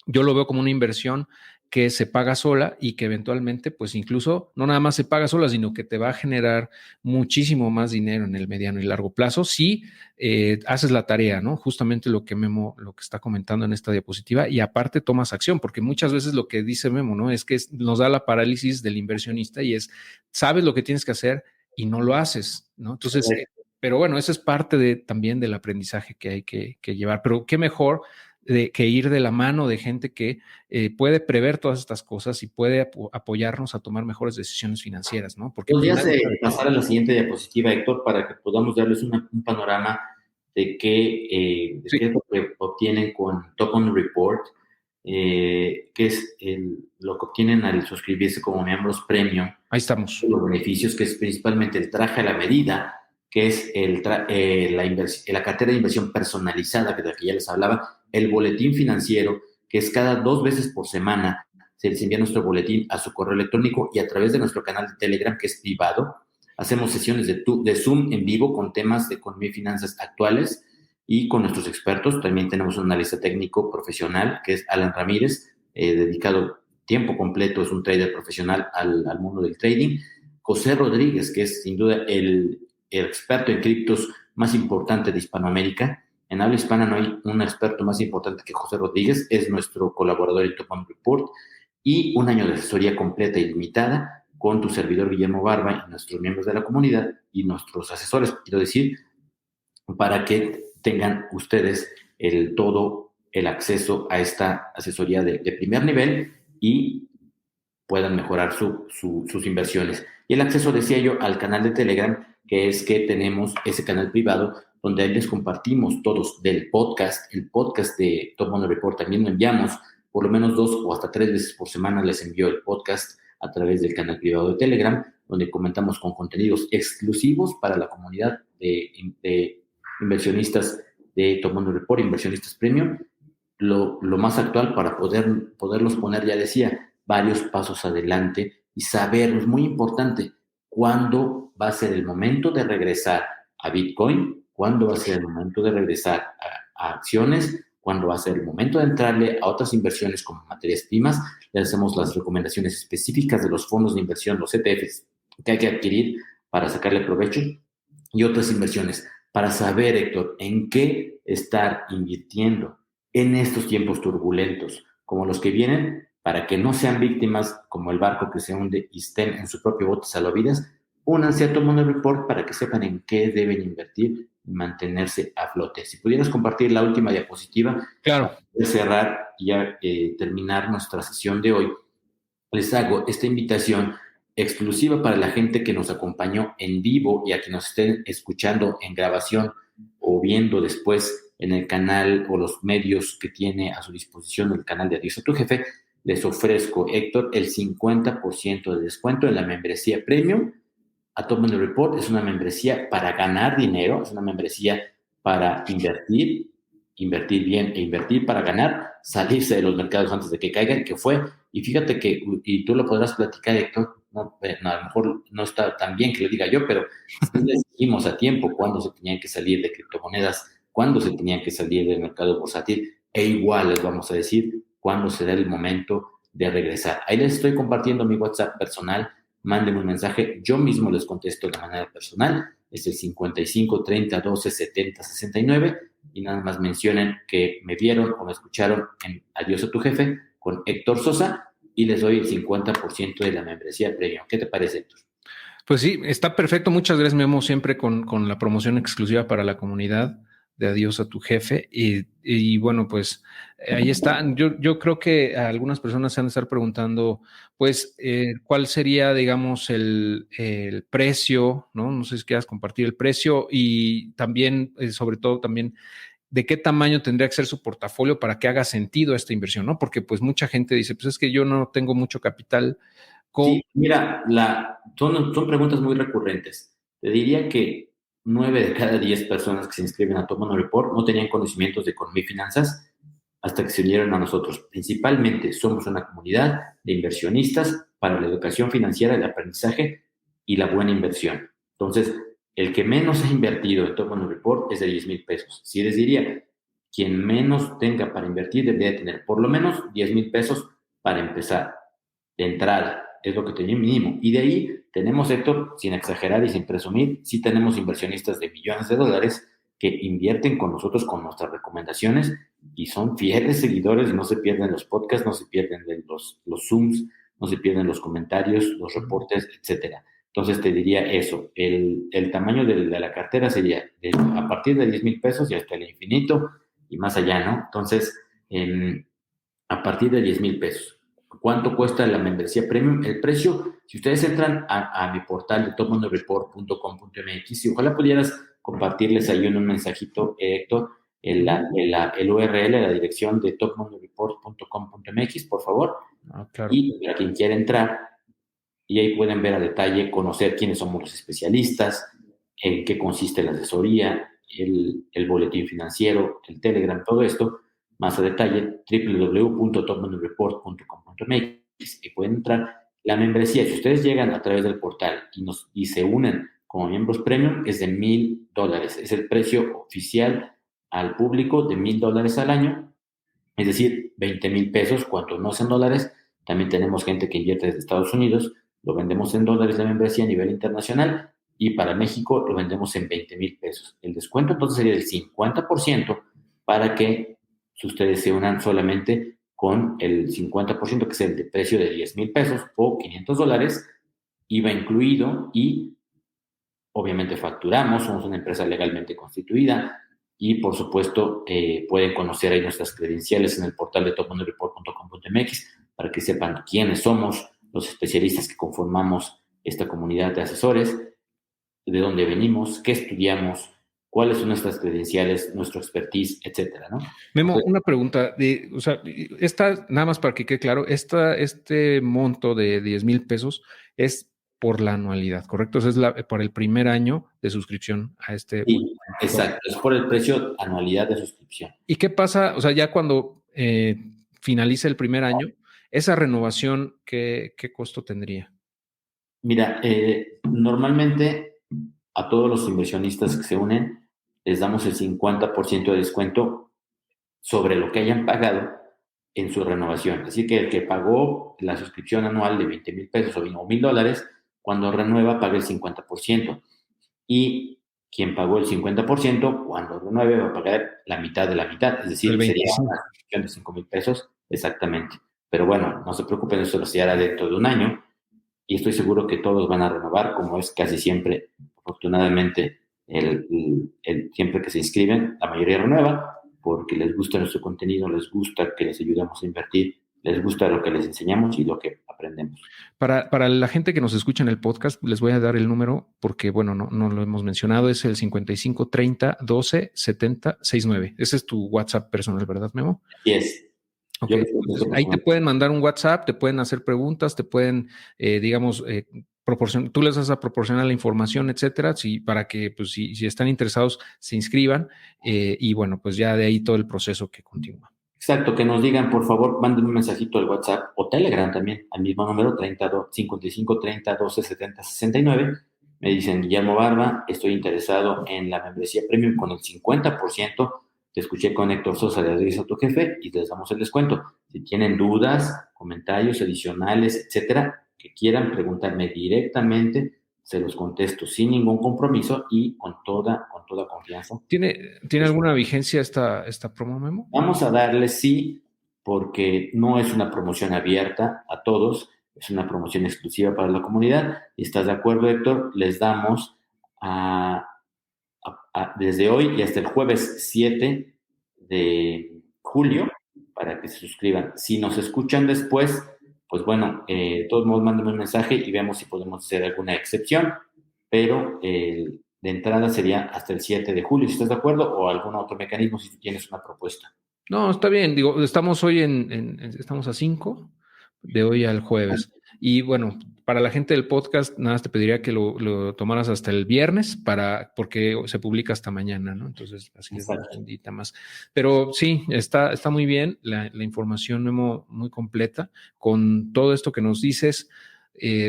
yo lo veo como una inversión que se paga sola y que eventualmente, pues incluso no nada más se paga sola, sino que te va a generar muchísimo más dinero en el mediano y largo plazo si haces la tarea, ¿no? Justamente lo que Memo, lo que está comentando en esta diapositiva, y aparte tomas acción, porque muchas veces lo que dice Memo, ¿no? Es que nos da la parálisis del inversionista y es, sabes lo que tienes que hacer y no lo haces, ¿no? Entonces, pero bueno, eso es parte también del aprendizaje que hay que llevar, pero qué mejor que ir de la mano de gente que puede prever todas estas cosas y puede apoyarnos a tomar mejores decisiones financieras, ¿no? Porque podrías pasar a la siguiente diapositiva, Héctor, para que podamos darles un panorama de qué es lo que obtienen con Token Report, que es lo que obtienen al suscribirse como miembros premium. Ahí estamos. Los beneficios, que es principalmente el traje a la medida, que es la cartera de inversión personalizada, que de la que ya les hablaba, el boletín financiero, que es cada 2 veces por semana, se les envía nuestro boletín a su correo electrónico y a través de nuestro canal de Telegram, que es privado. Hacemos sesiones de Zoom en vivo con temas de economía y finanzas actuales y con nuestros expertos. También tenemos un analista técnico profesional, que es Alan Ramírez, dedicado tiempo completo, es un trader profesional al mundo del trading. José Rodríguez, que es sin duda el experto en criptos más importante de Hispanoamérica. En habla hispana no hay un experto más importante que José Rodríguez, es nuestro colaborador en Token Report, y un año de asesoría completa y limitada con tu servidor Guillermo Barba y nuestros miembros de la comunidad y nuestros asesores, quiero decir, para que tengan ustedes todo el acceso a esta asesoría de primer nivel y puedan mejorar sus inversiones. Y el acceso, decía yo, al canal de Telegram, que es que tenemos ese canal privado donde ahí les compartimos todos del podcast, el podcast de Top Money Report. También lo enviamos por lo menos 2 o hasta 3 veces por semana, les envío el podcast a través del canal privado de Telegram, donde comentamos con contenidos exclusivos para la comunidad de inversionistas de Top Money Report, inversionistas premium, lo más actual para poderlos poner, ya decía, varios pasos adelante y saber, es muy importante, cuándo va a ser el momento de regresar a Bitcoin, cuándo va a ser el momento de regresar a acciones, cuándo va a ser el momento de entrarle a otras inversiones como materias primas. Le hacemos las recomendaciones específicas de los fondos de inversión, los ETFs, que hay que adquirir para sacarle provecho y otras inversiones, para saber, Héctor, en qué estar invirtiendo en estos tiempos turbulentos como los que vienen, para que no sean víctimas como el barco que se hunde y estén en su propio bote salvavidas. Únanse a Top Money Report para que sepan en qué deben invertir y mantenerse a flote. Si pudieras compartir la última diapositiva, claro, para cerrar y ya terminar nuestra sesión de hoy, les hago esta invitación exclusiva para la gente que nos acompañó en vivo y a quienes nos estén escuchando en grabación o viendo después en el canal o los medios que tiene a su disposición el canal de Adiós a tu Jefe. Les ofrezco, Héctor, el 50% de descuento en la membresía Premium a Top Money Report. Es una membresía para ganar dinero, es una membresía para invertir bien e invertir para ganar, salirse de los mercados antes de que caigan, que fue, y fíjate que, y tú lo podrás platicar, Héctor, a lo mejor no está tan bien que lo diga yo, pero sí les dijimos a tiempo cuándo se tenían que salir de criptomonedas, cuándo se tenían que salir del mercado bursátil, e igual les vamos a decir cuándo será el momento de regresar. Ahí les estoy compartiendo mi WhatsApp personal, mándenme un mensaje, yo mismo les contesto de manera personal, es el 55 30 12 70 69, y nada más mencionen que me vieron o me escucharon en Adiós a tu Jefe con Héctor Sosa, y les doy el 50% de la membresía premium. ¿Qué te parece, Héctor? Pues sí, está perfecto. Muchas gracias, Memo, siempre con la promoción exclusiva para la comunidad de Adiós a tu Jefe. Y bueno, pues ahí está. Yo creo que algunas personas se han de estar preguntando, pues, ¿cuál sería, digamos, el precio? No sé si quieras compartir el precio y también, sobre todo, también de qué tamaño tendría que ser su portafolio para que haga sentido esta inversión, ¿no? Porque pues mucha gente dice, pues es que yo no tengo mucho capital. Sí, mira, son preguntas muy recurrentes. Te diría que 9 de cada 10 personas que se inscriben a Top Money Report no tenían conocimientos de economía y finanzas hasta que se unieron a nosotros. Principalmente somos una comunidad de inversionistas para la educación financiera, el aprendizaje y la buena inversión. Entonces, el que menos ha invertido en Top Money Report es de 10,000 pesos. Sí les diría, quien menos tenga para invertir debería tener por lo menos 10,000 pesos para empezar de entrada. Es lo que tenía mínimo. Y de ahí tenemos, Héctor, sin exagerar y sin presumir, sí tenemos inversionistas de millones de dólares que invierten con nosotros con nuestras recomendaciones y son fieles seguidores y no se pierden los podcasts, no se pierden los Zooms, no se pierden los comentarios, los reportes, etcétera. Entonces te diría eso, el tamaño de la cartera sería a partir de 10,000 pesos y hasta el infinito y más allá, ¿no? Entonces, a partir de 10,000 pesos. ¿Cuánto cuesta la membresía premium? El precio, si ustedes entran a mi portal de topmoney.com.mx, y ojalá pudieras compartirles ahí en un mensajito, Héctor, el URL, la dirección de topmoneyreport.com.mx, por favor. Claro. Y para quien quiera entrar, y ahí pueden ver a detalle, conocer quiénes somos los especialistas, en qué consiste la asesoría, el boletín financiero, el Telegram, todo esto, más a detalle, www.topmoney.com.mx, y pueden entrar. La membresía, si ustedes llegan a través del portal y se unen como miembros premium, es de $1,000. Es el precio oficial al público de $1,000 al año, es decir, 20,000 pesos, cuanto no sean dólares. También tenemos gente que invierte desde Estados Unidos, lo vendemos en dólares de membresía a nivel internacional, y para México lo vendemos en 20,000 pesos. El descuento entonces sería del 50% para que ustedes se unan solamente con el 50%, que es el de precio de 10,000 pesos o $500, IVA incluido, y obviamente facturamos, somos una empresa legalmente constituida y por supuesto pueden conocer ahí nuestras credenciales en el portal de topmoney.com.mx para que sepan quiénes somos, los especialistas que conformamos esta comunidad de asesores, de dónde venimos, qué estudiamos, cuáles son nuestras credenciales, nuestro expertise, etcétera, ¿no? Memo, Entonces, una pregunta, o sea, nada más para que quede claro, este monto de 10,000 pesos es por la anualidad, ¿correcto? O sea, es por el primer año de suscripción a este. sí, exacto, es por el precio anualidad de suscripción. ¿Y qué pasa? O sea, ya cuando finalice el primer año, esa renovación, ¿qué costo tendría? Mira, normalmente a todos los inversionistas que se unen les damos el 50% de descuento sobre lo que hayan pagado en su renovación. Así que el que pagó la suscripción anual de 20,000 pesos o $1,000, cuando renueva paga el 50%. Y quien pagó el 50%, cuando renueve va a pagar la mitad de la mitad. Es El decir, sería 25. una suscripción de 5,000 pesos exactamente. Pero bueno, no se preocupen, eso se hará dentro de un año y estoy seguro que todos van a renovar, como es casi siempre, afortunadamente, siempre que se inscriben, la mayoría renueva porque les gusta nuestro contenido, les gusta que les ayudamos a invertir, les gusta lo que les enseñamos y lo que aprendemos. Para la gente que nos escucha en el podcast, les voy a dar el número porque, bueno, no lo hemos mencionado, es el 55 30 12 70 69. Ese es tu WhatsApp personal, ¿verdad, Memo? Así es. Ok, Yo les entonces contesto ahí te personalmente. pueden mandar un WhatsApp, te pueden hacer preguntas, te pueden, digamos, tú les vas a proporcionar la información, etcétera, para que, pues, si están interesados, se inscriban y, bueno, pues ya de ahí todo el proceso que continúa. Exacto, que nos digan, por favor, manden un mensajito al WhatsApp o Telegram también, al mismo número, 55 30 12 70 69. Me dicen, Guillermo Barba, estoy interesado en la membresía premium con el 50%. Te escuché con Héctor Sosa de Adriesa, tu jefe, y les damos el descuento. Si tienen dudas, comentarios adicionales, etcétera, que quieran preguntarme directamente, se los contesto sin ningún compromiso y con toda confianza. ¿Tiene alguna vigencia esta promo, Memo? Vamos a darle sí, porque no es una promoción abierta a todos, es una promoción exclusiva para la comunidad. ¿Y estás de acuerdo, Héctor? Les damos desde hoy y hasta el jueves 7 de julio para que se suscriban. Si nos escuchan después, pues bueno, de todos modos, mándenme un mensaje y veamos si podemos hacer alguna excepción, pero de entrada sería hasta el 7 de julio, si estás de acuerdo, o algún otro mecanismo si tú tienes una propuesta. No, está bien. Digo, estamos hoy estamos a 5 de hoy al jueves. Y bueno, para la gente del podcast, nada más te pediría que lo tomaras hasta el viernes porque se publica hasta mañana, ¿no? Entonces, así es una Exacto. agendita más. Pero sí, está muy bien la información, Memo, muy completa. Con todo esto que nos dices,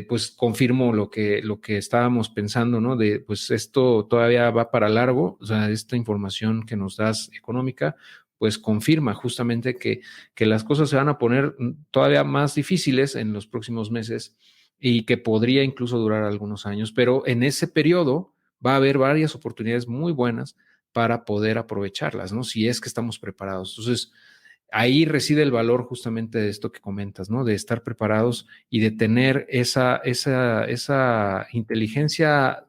pues confirmo lo que estábamos pensando, ¿no? Pues esto todavía va para largo, o sea, esta información que nos das económica pues confirma justamente que las cosas se van a poner todavía más difíciles en los próximos meses y que podría incluso durar algunos años, pero en ese periodo va a haber varias oportunidades muy buenas para poder aprovecharlas, ¿no? Si es que estamos preparados. Entonces, ahí reside el valor justamente de esto que comentas, ¿no? De estar preparados y de tener esa inteligencia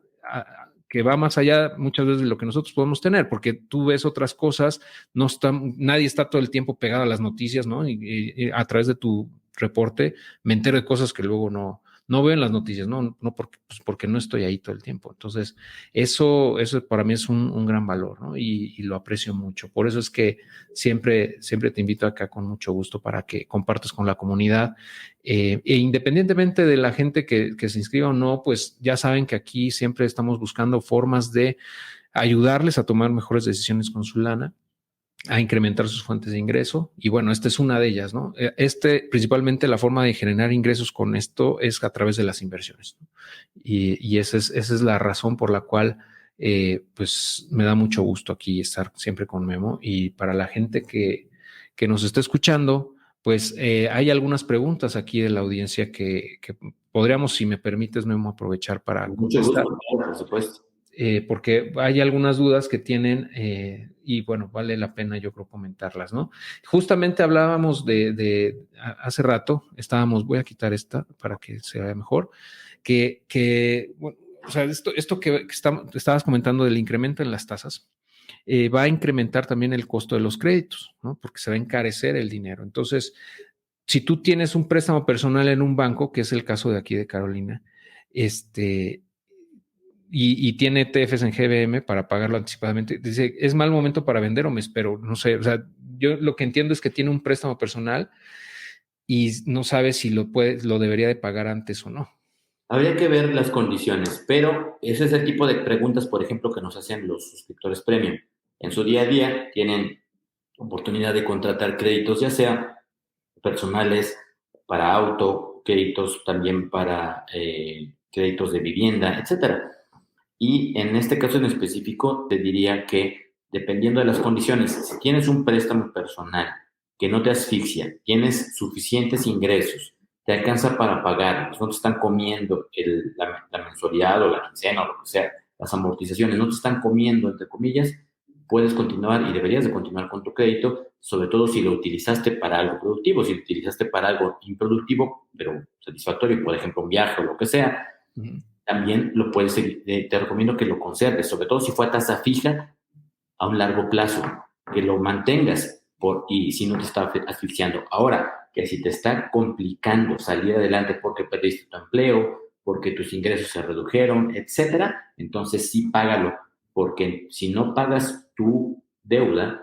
que va más allá muchas veces de lo que nosotros podemos tener, porque tú ves otras cosas, nadie está todo el tiempo pegado a las noticias, ¿no? Y a través de tu reporte me entero de cosas que luego no veo en las noticias, no porque no estoy ahí todo el tiempo. Entonces, eso para mí es un gran valor, ¿no? Y lo aprecio mucho. Por eso es que siempre te invito acá con mucho gusto para que compartas con la comunidad. E independientemente de la gente que se inscriba o no, pues ya saben que aquí siempre estamos buscando formas de ayudarles a tomar mejores decisiones con su lana, a incrementar sus fuentes de ingreso. Y bueno, esta es una de ellas, ¿no? Principalmente la forma de generar ingresos con esto es a través de las inversiones, ¿no? Y esa es la razón por la cual, pues me da mucho gusto aquí estar siempre con Memo. Y para la gente que nos está escuchando, pues hay algunas preguntas aquí de la audiencia que podríamos, si me permites, Memo, aprovechar para Con mucho contestar. gusto, claro, por supuesto. Porque hay algunas dudas que tienen y bueno, vale la pena yo creo comentarlas, ¿no? Justamente hablábamos hace rato, voy a quitar esta para que se vea mejor, Bueno, o sea, esto que estabas comentando del incremento en las tasas, va a incrementar también el costo de los créditos, ¿no? Porque se va a encarecer el dinero. Entonces, si tú tienes un préstamo personal en un banco, que es el caso de aquí de Carolina, y tiene ETFs en GBM para pagarlo anticipadamente, dice, ¿es mal momento para vender o me espero? No sé, o sea, yo lo que entiendo es que tiene un préstamo personal y no sabe si lo debería de pagar antes o no. Habría que ver las condiciones, pero ese es el tipo de preguntas, por ejemplo, que nos hacen los suscriptores premium. En su día a día tienen oportunidad de contratar créditos, ya sea personales, para auto, créditos también para créditos de vivienda, etcétera. Y en este caso en específico, te diría que dependiendo de las condiciones, si tienes un préstamo personal que no te asfixia, tienes suficientes ingresos, te alcanza para pagar, no te están comiendo la mensualidad o la quincena o lo que sea, las amortizaciones no te están comiendo, entre comillas, puedes continuar y deberías de continuar con tu crédito, sobre todo si lo utilizaste para algo productivo, si lo utilizaste para algo improductivo, pero satisfactorio, por ejemplo, un viaje o lo que sea. Uh-huh. También lo puedes seguir, te recomiendo que lo conserves, sobre todo si fue a tasa fija a un largo plazo, que lo mantengas y si no te está asfixiando. Ahora, que si te está complicando salir adelante porque perdiste tu empleo, porque tus ingresos se redujeron, etcétera, entonces sí págalo, porque si no pagas tu deuda,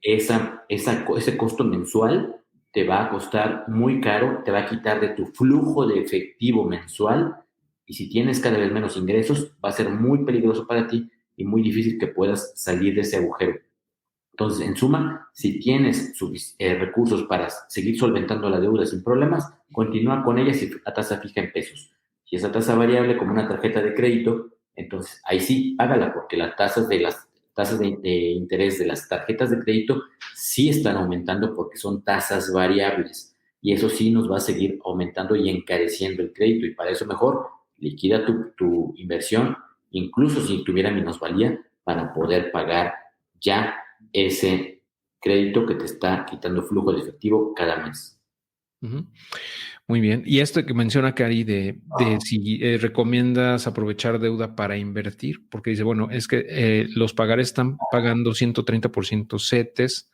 ese costo mensual te va a costar muy caro, te va a quitar de tu flujo de efectivo mensual. Y si tienes cada vez menos ingresos, va a ser muy peligroso para ti y muy difícil que puedas salir de ese agujero. Entonces, en suma, si tienes recursos para seguir solventando la deuda sin problemas, continúa con ella a tasa fija en pesos. Si es a tasa variable como una tarjeta de crédito, entonces ahí sí, hágala, porque las tasas de interés de las tarjetas de crédito sí están aumentando porque son tasas variables. Y eso sí nos va a seguir aumentando y encareciendo el crédito. Y para eso mejor liquida tu inversión, incluso si tuviera minusvalía, para poder pagar ya ese crédito que te está quitando flujo de efectivo cada mes. Uh-huh. Muy bien. Y esto que menciona Cari de si recomiendas aprovechar deuda para invertir, porque dice, bueno, es que los pagares están pagando 130% CETES,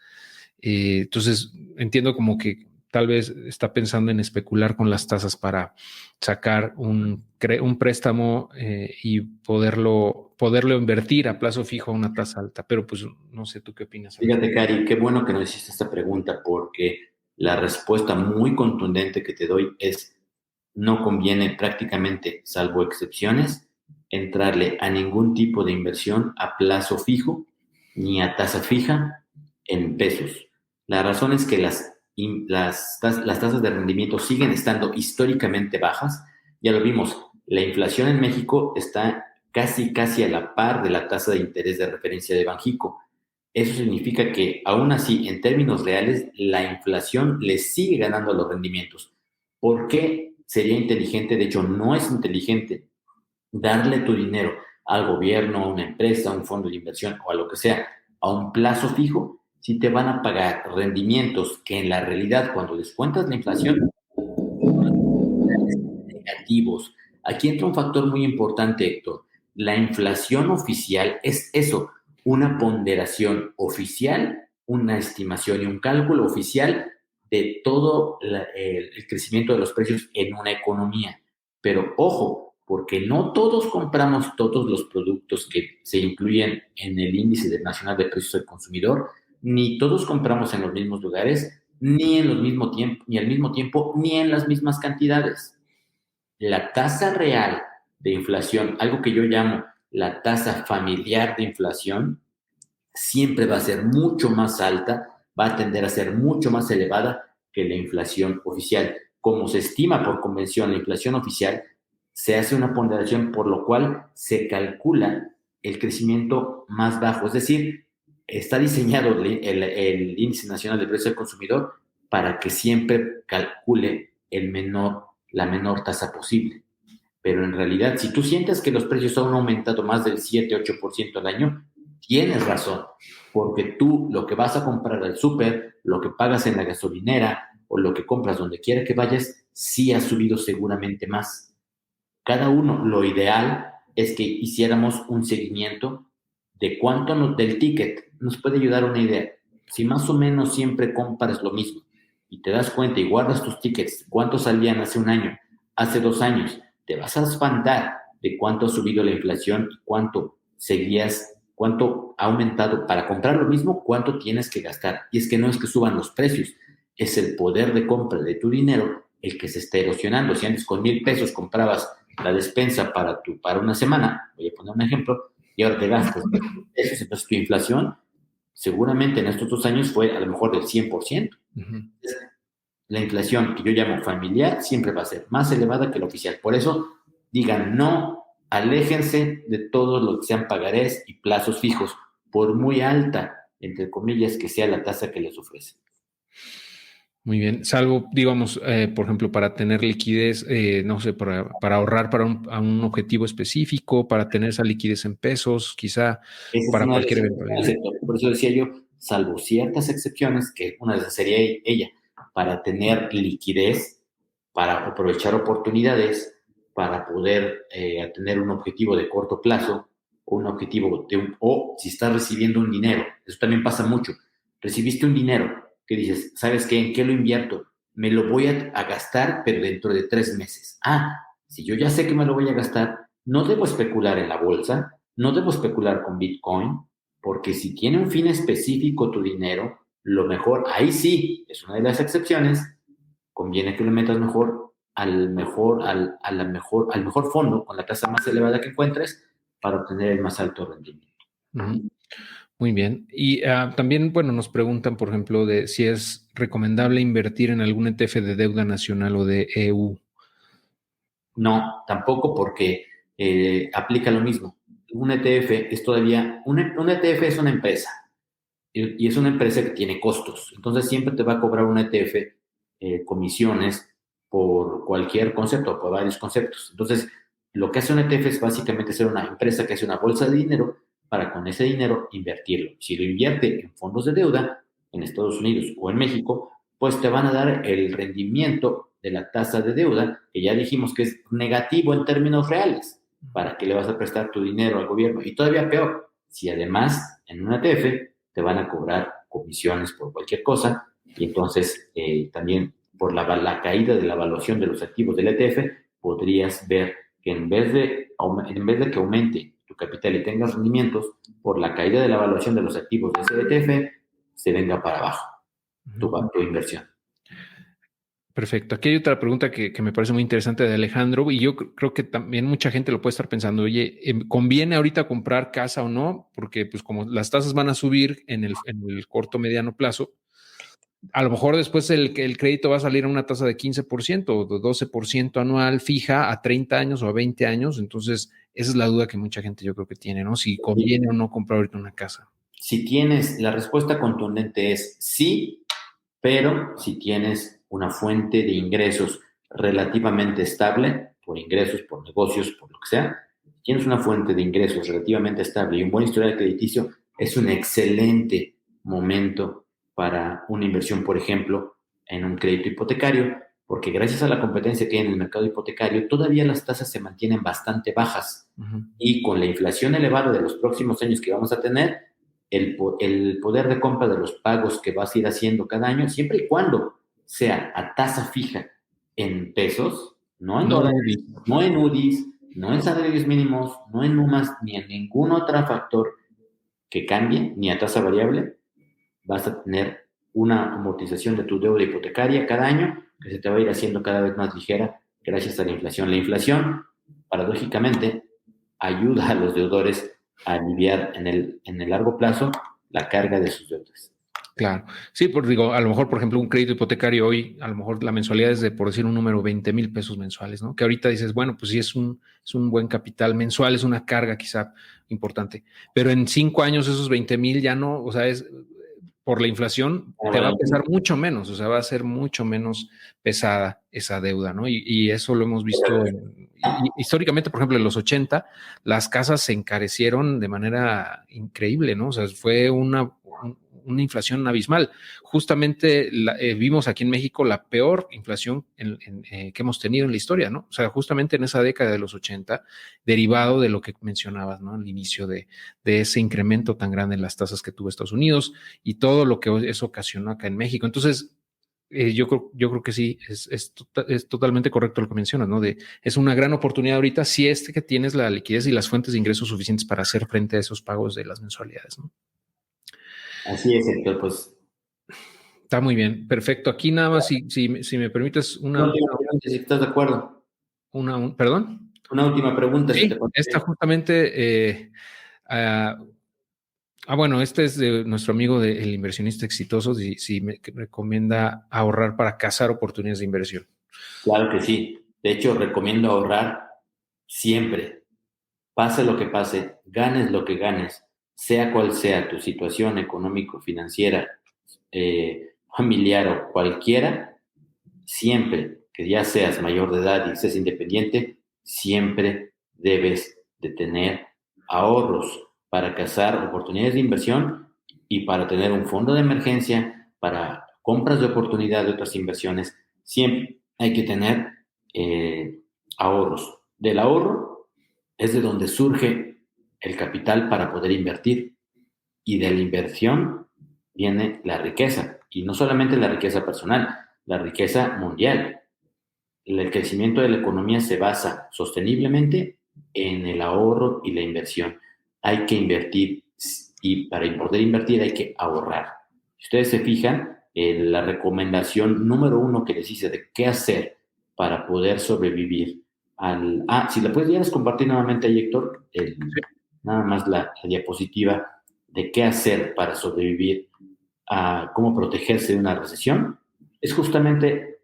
entonces entiendo como que tal vez está pensando en especular con las tasas para sacar un préstamo y poderlo invertir a plazo fijo a una tasa alta, pero pues no sé, ¿tú qué opinas? Fíjate, Cari, qué bueno que nos hiciste esta pregunta, porque la respuesta muy contundente que te doy es: no conviene prácticamente, salvo excepciones, entrarle a ningún tipo de inversión a plazo fijo ni a tasa fija en pesos. La razón es que las tasas de rendimiento siguen estando históricamente bajas. Ya lo vimos, la inflación en México está casi a la par de la tasa de interés de referencia de Banxico. Eso significa que, aún así, en términos reales, la inflación le sigue ganando a los rendimientos. ¿Por qué sería inteligente? De hecho, no es inteligente darle tu dinero al gobierno, a una empresa, a un fondo de inversión o a lo que sea, a un plazo fijo, si te van a pagar rendimientos que en la realidad, cuando descuentas la inflación, negativos. Aquí entra un factor muy importante, Héctor. La inflación oficial es eso, una ponderación oficial, una estimación y un cálculo oficial de todo el crecimiento de los precios en una economía. Pero ojo, porque no todos compramos todos los productos que se incluyen en el índice nacional de precios del consumidor, ni todos compramos en los mismos lugares, ni al mismo tiempo, ni en las mismas cantidades. La tasa real de inflación, algo que yo llamo la tasa familiar de inflación, siempre va a ser mucho más alta, va a tender a ser mucho más elevada que la inflación oficial. Como se estima por convención la inflación oficial, se hace una ponderación por lo cual se calcula el crecimiento más bajo. Es decir, está diseñado el Índice Nacional de Precios del Consumidor para que siempre calcule la menor tasa posible. Pero en realidad, si tú sientes que los precios han aumentado más del 7-8% al año, tienes razón, porque tú lo que vas a comprar al súper, lo que pagas en la gasolinera o lo que compras donde quiera que vayas, sí ha subido seguramente más. cada uno, lo ideal es que hiciéramos un seguimiento de cuánto del ticket. Nos puede ayudar una idea. Si más o menos siempre compras lo mismo y te das cuenta y guardas tus tickets, cuánto salían hace un año, hace 2 años, te vas a espantar de cuánto ha subido la inflación y cuánto ha aumentado. Para comprar lo mismo, cuánto tienes que gastar. Y es que no es que suban los precios, es el poder de compra de tu dinero el que se está erosionando. Si antes con 1,000 pesos comprabas la despensa para una semana, voy a poner un ejemplo, y ahora te gastas eso, entonces tu inflación seguramente en estos 2 años fue a lo mejor del 100%. Uh-huh. La inflación que yo llamo familiar siempre va a ser más elevada que la oficial. Por eso digan no, aléjense de todo lo que sean pagarés y plazos fijos, por muy alta, entre comillas, que sea la tasa que les ofrecen. Muy bien, salvo, digamos, por ejemplo, para tener liquidez, no sé, para ahorrar a un objetivo específico, para tener esa liquidez en pesos, quizá para cualquier eventualidad. Por eso decía yo, salvo ciertas excepciones, que una de esas sería ella, para tener liquidez, para aprovechar oportunidades, para poder tener un objetivo de corto plazo, o un objetivo o si estás recibiendo un dinero, eso también pasa mucho, recibiste un dinero, que dices, ¿sabes qué? ¿En qué lo invierto? Me lo voy a gastar, pero dentro de 3 meses. Si yo ya sé que me lo voy a gastar, no debo especular en la bolsa, no debo especular con Bitcoin, porque si tiene un fin específico tu dinero, lo mejor, ahí sí, es una de las excepciones, conviene que lo metas mejor al mejor fondo, con la tasa más elevada que encuentres, para obtener el más alto rendimiento. Uh-huh. Muy bien. Y también, bueno, nos preguntan, por ejemplo, de si es recomendable invertir en algún ETF de deuda nacional o de EU. No, tampoco, porque aplica lo mismo. Un ETF es todavía, un ETF es una empresa y es una empresa que tiene costos. Entonces siempre te va a cobrar un ETF comisiones por cualquier concepto, por varios conceptos. Entonces, lo que hace un ETF es básicamente ser una empresa que hace una bolsa de dinero para con ese dinero invertirlo. Si lo invierte en fondos de deuda en Estados Unidos o en México, pues te van a dar el rendimiento de la tasa de deuda, que ya dijimos que es negativo en términos reales. ¿Para qué le vas a prestar tu dinero al gobierno? Y todavía peor, si además en un ETF te van a cobrar comisiones por cualquier cosa, y entonces también por la caída de la evaluación de los activos del ETF, podrías ver que en vez de que aumente tu capital y tengas rendimientos, por la caída de la evaluación de los activos de ese ETF, se venga para abajo tu inversión. Perfecto. Aquí hay otra pregunta que me parece muy interesante de Alejandro, y yo creo que también mucha gente lo puede estar pensando, oye, ¿conviene ahorita comprar casa o no? Porque pues como las tasas van a subir en el corto mediano plazo, a lo mejor después el crédito va a salir a una tasa de 15% o de 12% anual fija a 30 años o a 20 años. Entonces, esa es la duda que mucha gente yo creo que tiene, ¿no? Si conviene o no comprar ahorita una casa. Si tienes, la respuesta contundente es sí, pero si tienes una fuente de ingresos relativamente estable, por ingresos, por negocios, por lo que sea, si tienes una fuente de ingresos relativamente estable y un buen historial crediticio, es un excelente momento para una inversión, por ejemplo, en un crédito hipotecario, porque gracias a la competencia que hay en el mercado hipotecario, todavía las tasas se mantienen bastante bajas. Uh-huh. Y con la inflación elevada de los próximos años que vamos a tener, el poder de compra de los pagos que vas a ir haciendo cada año, siempre y cuando sea a tasa fija en pesos, no en dólares, no en UDIs, no en salarios mínimos, no en UMAS, ni en ningún otro factor que cambie, ni a tasa variable, vas a tener una amortización de tu deuda hipotecaria cada año que se te va a ir haciendo cada vez más ligera gracias a la inflación. La inflación, paradójicamente, ayuda a los deudores a aliviar en el largo plazo la carga de sus deudas. Claro. Sí, digo, a lo mejor, por ejemplo, un crédito hipotecario hoy, a lo mejor la mensualidad es de, por decir un número, 20,000 pesos mensuales, ¿no? Que ahorita dices, bueno, pues sí es un buen capital mensual, es una carga quizá importante. Pero en 5 años esos 20,000 ya no, o sea, por la inflación te va a pesar mucho menos, o sea, va a ser mucho menos pesada esa deuda, ¿no? Y eso lo hemos visto históricamente, por ejemplo, en los 80, las casas se encarecieron de manera increíble, ¿no? O sea, fue un una inflación abismal. Justamente vimos aquí en México la peor inflación que hemos tenido en la historia, ¿no? O sea, justamente en esa década de los 80, derivado de lo que mencionabas, ¿no? Al inicio de ese incremento tan grande en las tasas que tuvo Estados Unidos y todo lo que eso ocasionó acá en México. Entonces, yo creo que sí, es totalmente correcto lo que mencionas, ¿no? Es una gran oportunidad ahorita si es que tienes la liquidez y las fuentes de ingresos suficientes para hacer frente a esos pagos de las mensualidades, ¿no? Así es, Héctor, pues. Está muy bien, perfecto. Aquí nada más, si me permites Una última pregunta, si estás de acuerdo. ¿Perdón? Una última pregunta, si Sí, te parece. esta justamente... bueno, este es de nuestro amigo El Inversionista Exitoso, si me recomienda ahorrar para cazar oportunidades de inversión. Claro que sí. De hecho, recomiendo ahorrar siempre. Pase lo que pase, ganes lo que ganes, sea cual sea tu situación económico, financiera, familiar o cualquiera, siempre que ya seas mayor de edad y seas independiente, siempre debes de tener ahorros para cazar oportunidades de inversión y para tener un fondo de emergencia, para compras de oportunidad de otras inversiones. Siempre hay que tener ahorros. Del ahorro es de donde surge el capital para poder invertir y de la inversión viene la riqueza y no solamente la riqueza personal, la riqueza mundial. El crecimiento de la economía se basa sosteniblemente en el ahorro y la inversión. Hay que invertir y para poder invertir hay que ahorrar. Si ustedes se fijan, la recomendación número 1 que les hice de qué hacer para poder sobrevivir si la puedes compartir nuevamente ahí, Héctor, nada más la diapositiva de qué hacer para sobrevivir a cómo protegerse de una recesión, es justamente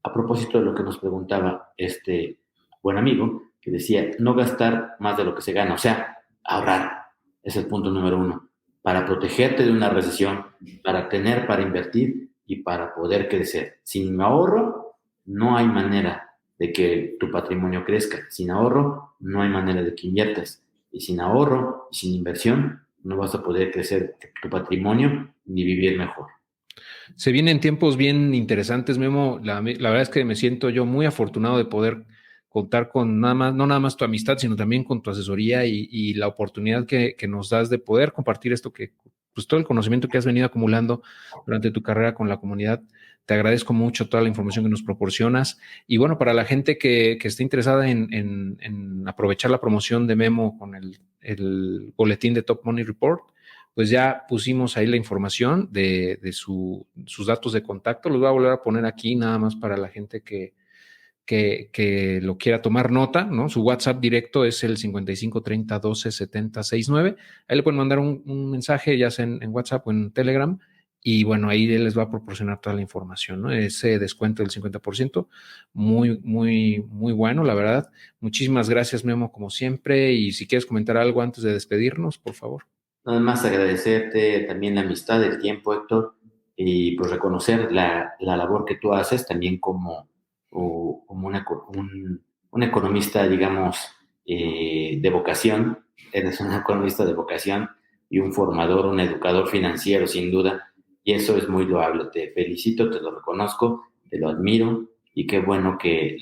a propósito de lo que nos preguntaba este buen amigo, que decía, no gastar más de lo que se gana, o sea, ahorrar, es el punto número 1, para protegerte de una recesión, para tener, para invertir y para poder crecer. Sin ahorro, no hay manera de que tu patrimonio crezca. Sin ahorro, no hay manera de que inviertas. Y sin ahorro y sin inversión, no vas a poder crecer tu patrimonio ni vivir mejor. Se vienen tiempos bien interesantes, Memo. La verdad es que me siento yo muy afortunado de poder contar con no nada más tu amistad, sino también con tu asesoría y la oportunidad que nos das de poder compartir pues todo el conocimiento que has venido acumulando durante tu carrera con la comunidad. Te agradezco mucho toda la información que nos proporcionas. Y bueno, para la gente que esté interesada en aprovechar la promoción de Memo con el boletín de Top Money Report, pues ya pusimos ahí la información de sus datos de contacto. Los voy a volver a poner aquí nada más para la gente que lo quiera tomar nota, ¿no? Su WhatsApp directo es el 5530 12 70 69. Ahí le pueden mandar un mensaje, ya sea en WhatsApp o en Telegram, y bueno, ahí les va a proporcionar toda la información, ¿no? Ese descuento del 50%, muy, muy, muy bueno, la verdad. Muchísimas gracias, Memo, como siempre, y si quieres comentar algo antes de despedirnos, por favor. Nada más agradecerte también la amistad, el tiempo, Héctor, y pues reconocer la labor que tú haces también como un economista, digamos, de vocación. Eres un economista de vocación y un formador, un educador financiero, sin duda, y eso es muy loable. Te felicito, te lo reconozco, te lo admiro, y qué bueno que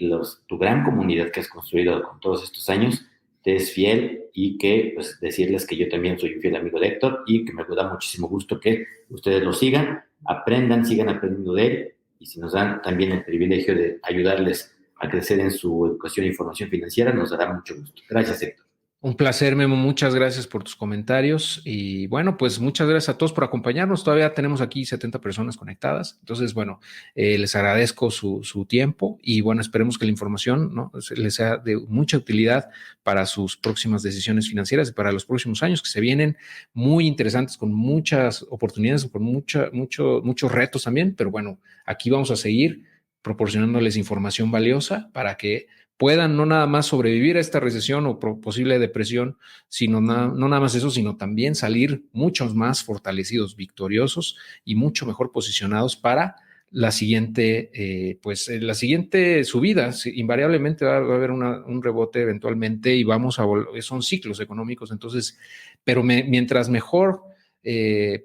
tu gran comunidad que has construido con todos estos años te es fiel y que pues decirles que yo también soy un fiel amigo de Héctor y que me da muchísimo gusto que ustedes lo sigan, aprendan, sigan aprendiendo de él y si nos dan también el privilegio de ayudarles a crecer en su educación e información financiera, nos dará mucho gusto. Gracias, Héctor. Un placer, Memo. Muchas gracias por tus comentarios. Y bueno, pues muchas gracias a todos por acompañarnos. Todavía tenemos aquí 70 personas conectadas. Entonces, bueno, les agradezco su tiempo y bueno, esperemos que la información, ¿no?, les sea de mucha utilidad para sus próximas decisiones financieras y para los próximos años que se vienen muy interesantes, con muchas oportunidades, con muchos retos también. Pero bueno, aquí vamos a seguir proporcionándoles información valiosa para que puedan no nada más sobrevivir a esta recesión o posible depresión, sino no nada más eso, sino también salir muchos más fortalecidos, victoriosos y mucho mejor posicionados para la siguiente, la siguiente subida. Invariablemente va a haber un rebote eventualmente y vamos a volver, son ciclos económicos, entonces, pero mientras mejor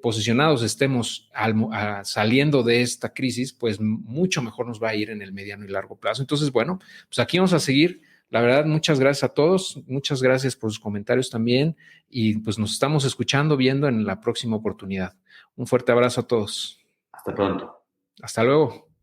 posicionados estemos saliendo de esta crisis, pues mucho mejor nos va a ir en el mediano y largo plazo. Entonces, bueno, pues aquí vamos a seguir. La verdad, muchas gracias a todos. Muchas gracias por sus comentarios también. Y pues nos estamos escuchando, viendo en la próxima oportunidad. Un fuerte abrazo a todos. Hasta pronto. Hasta luego.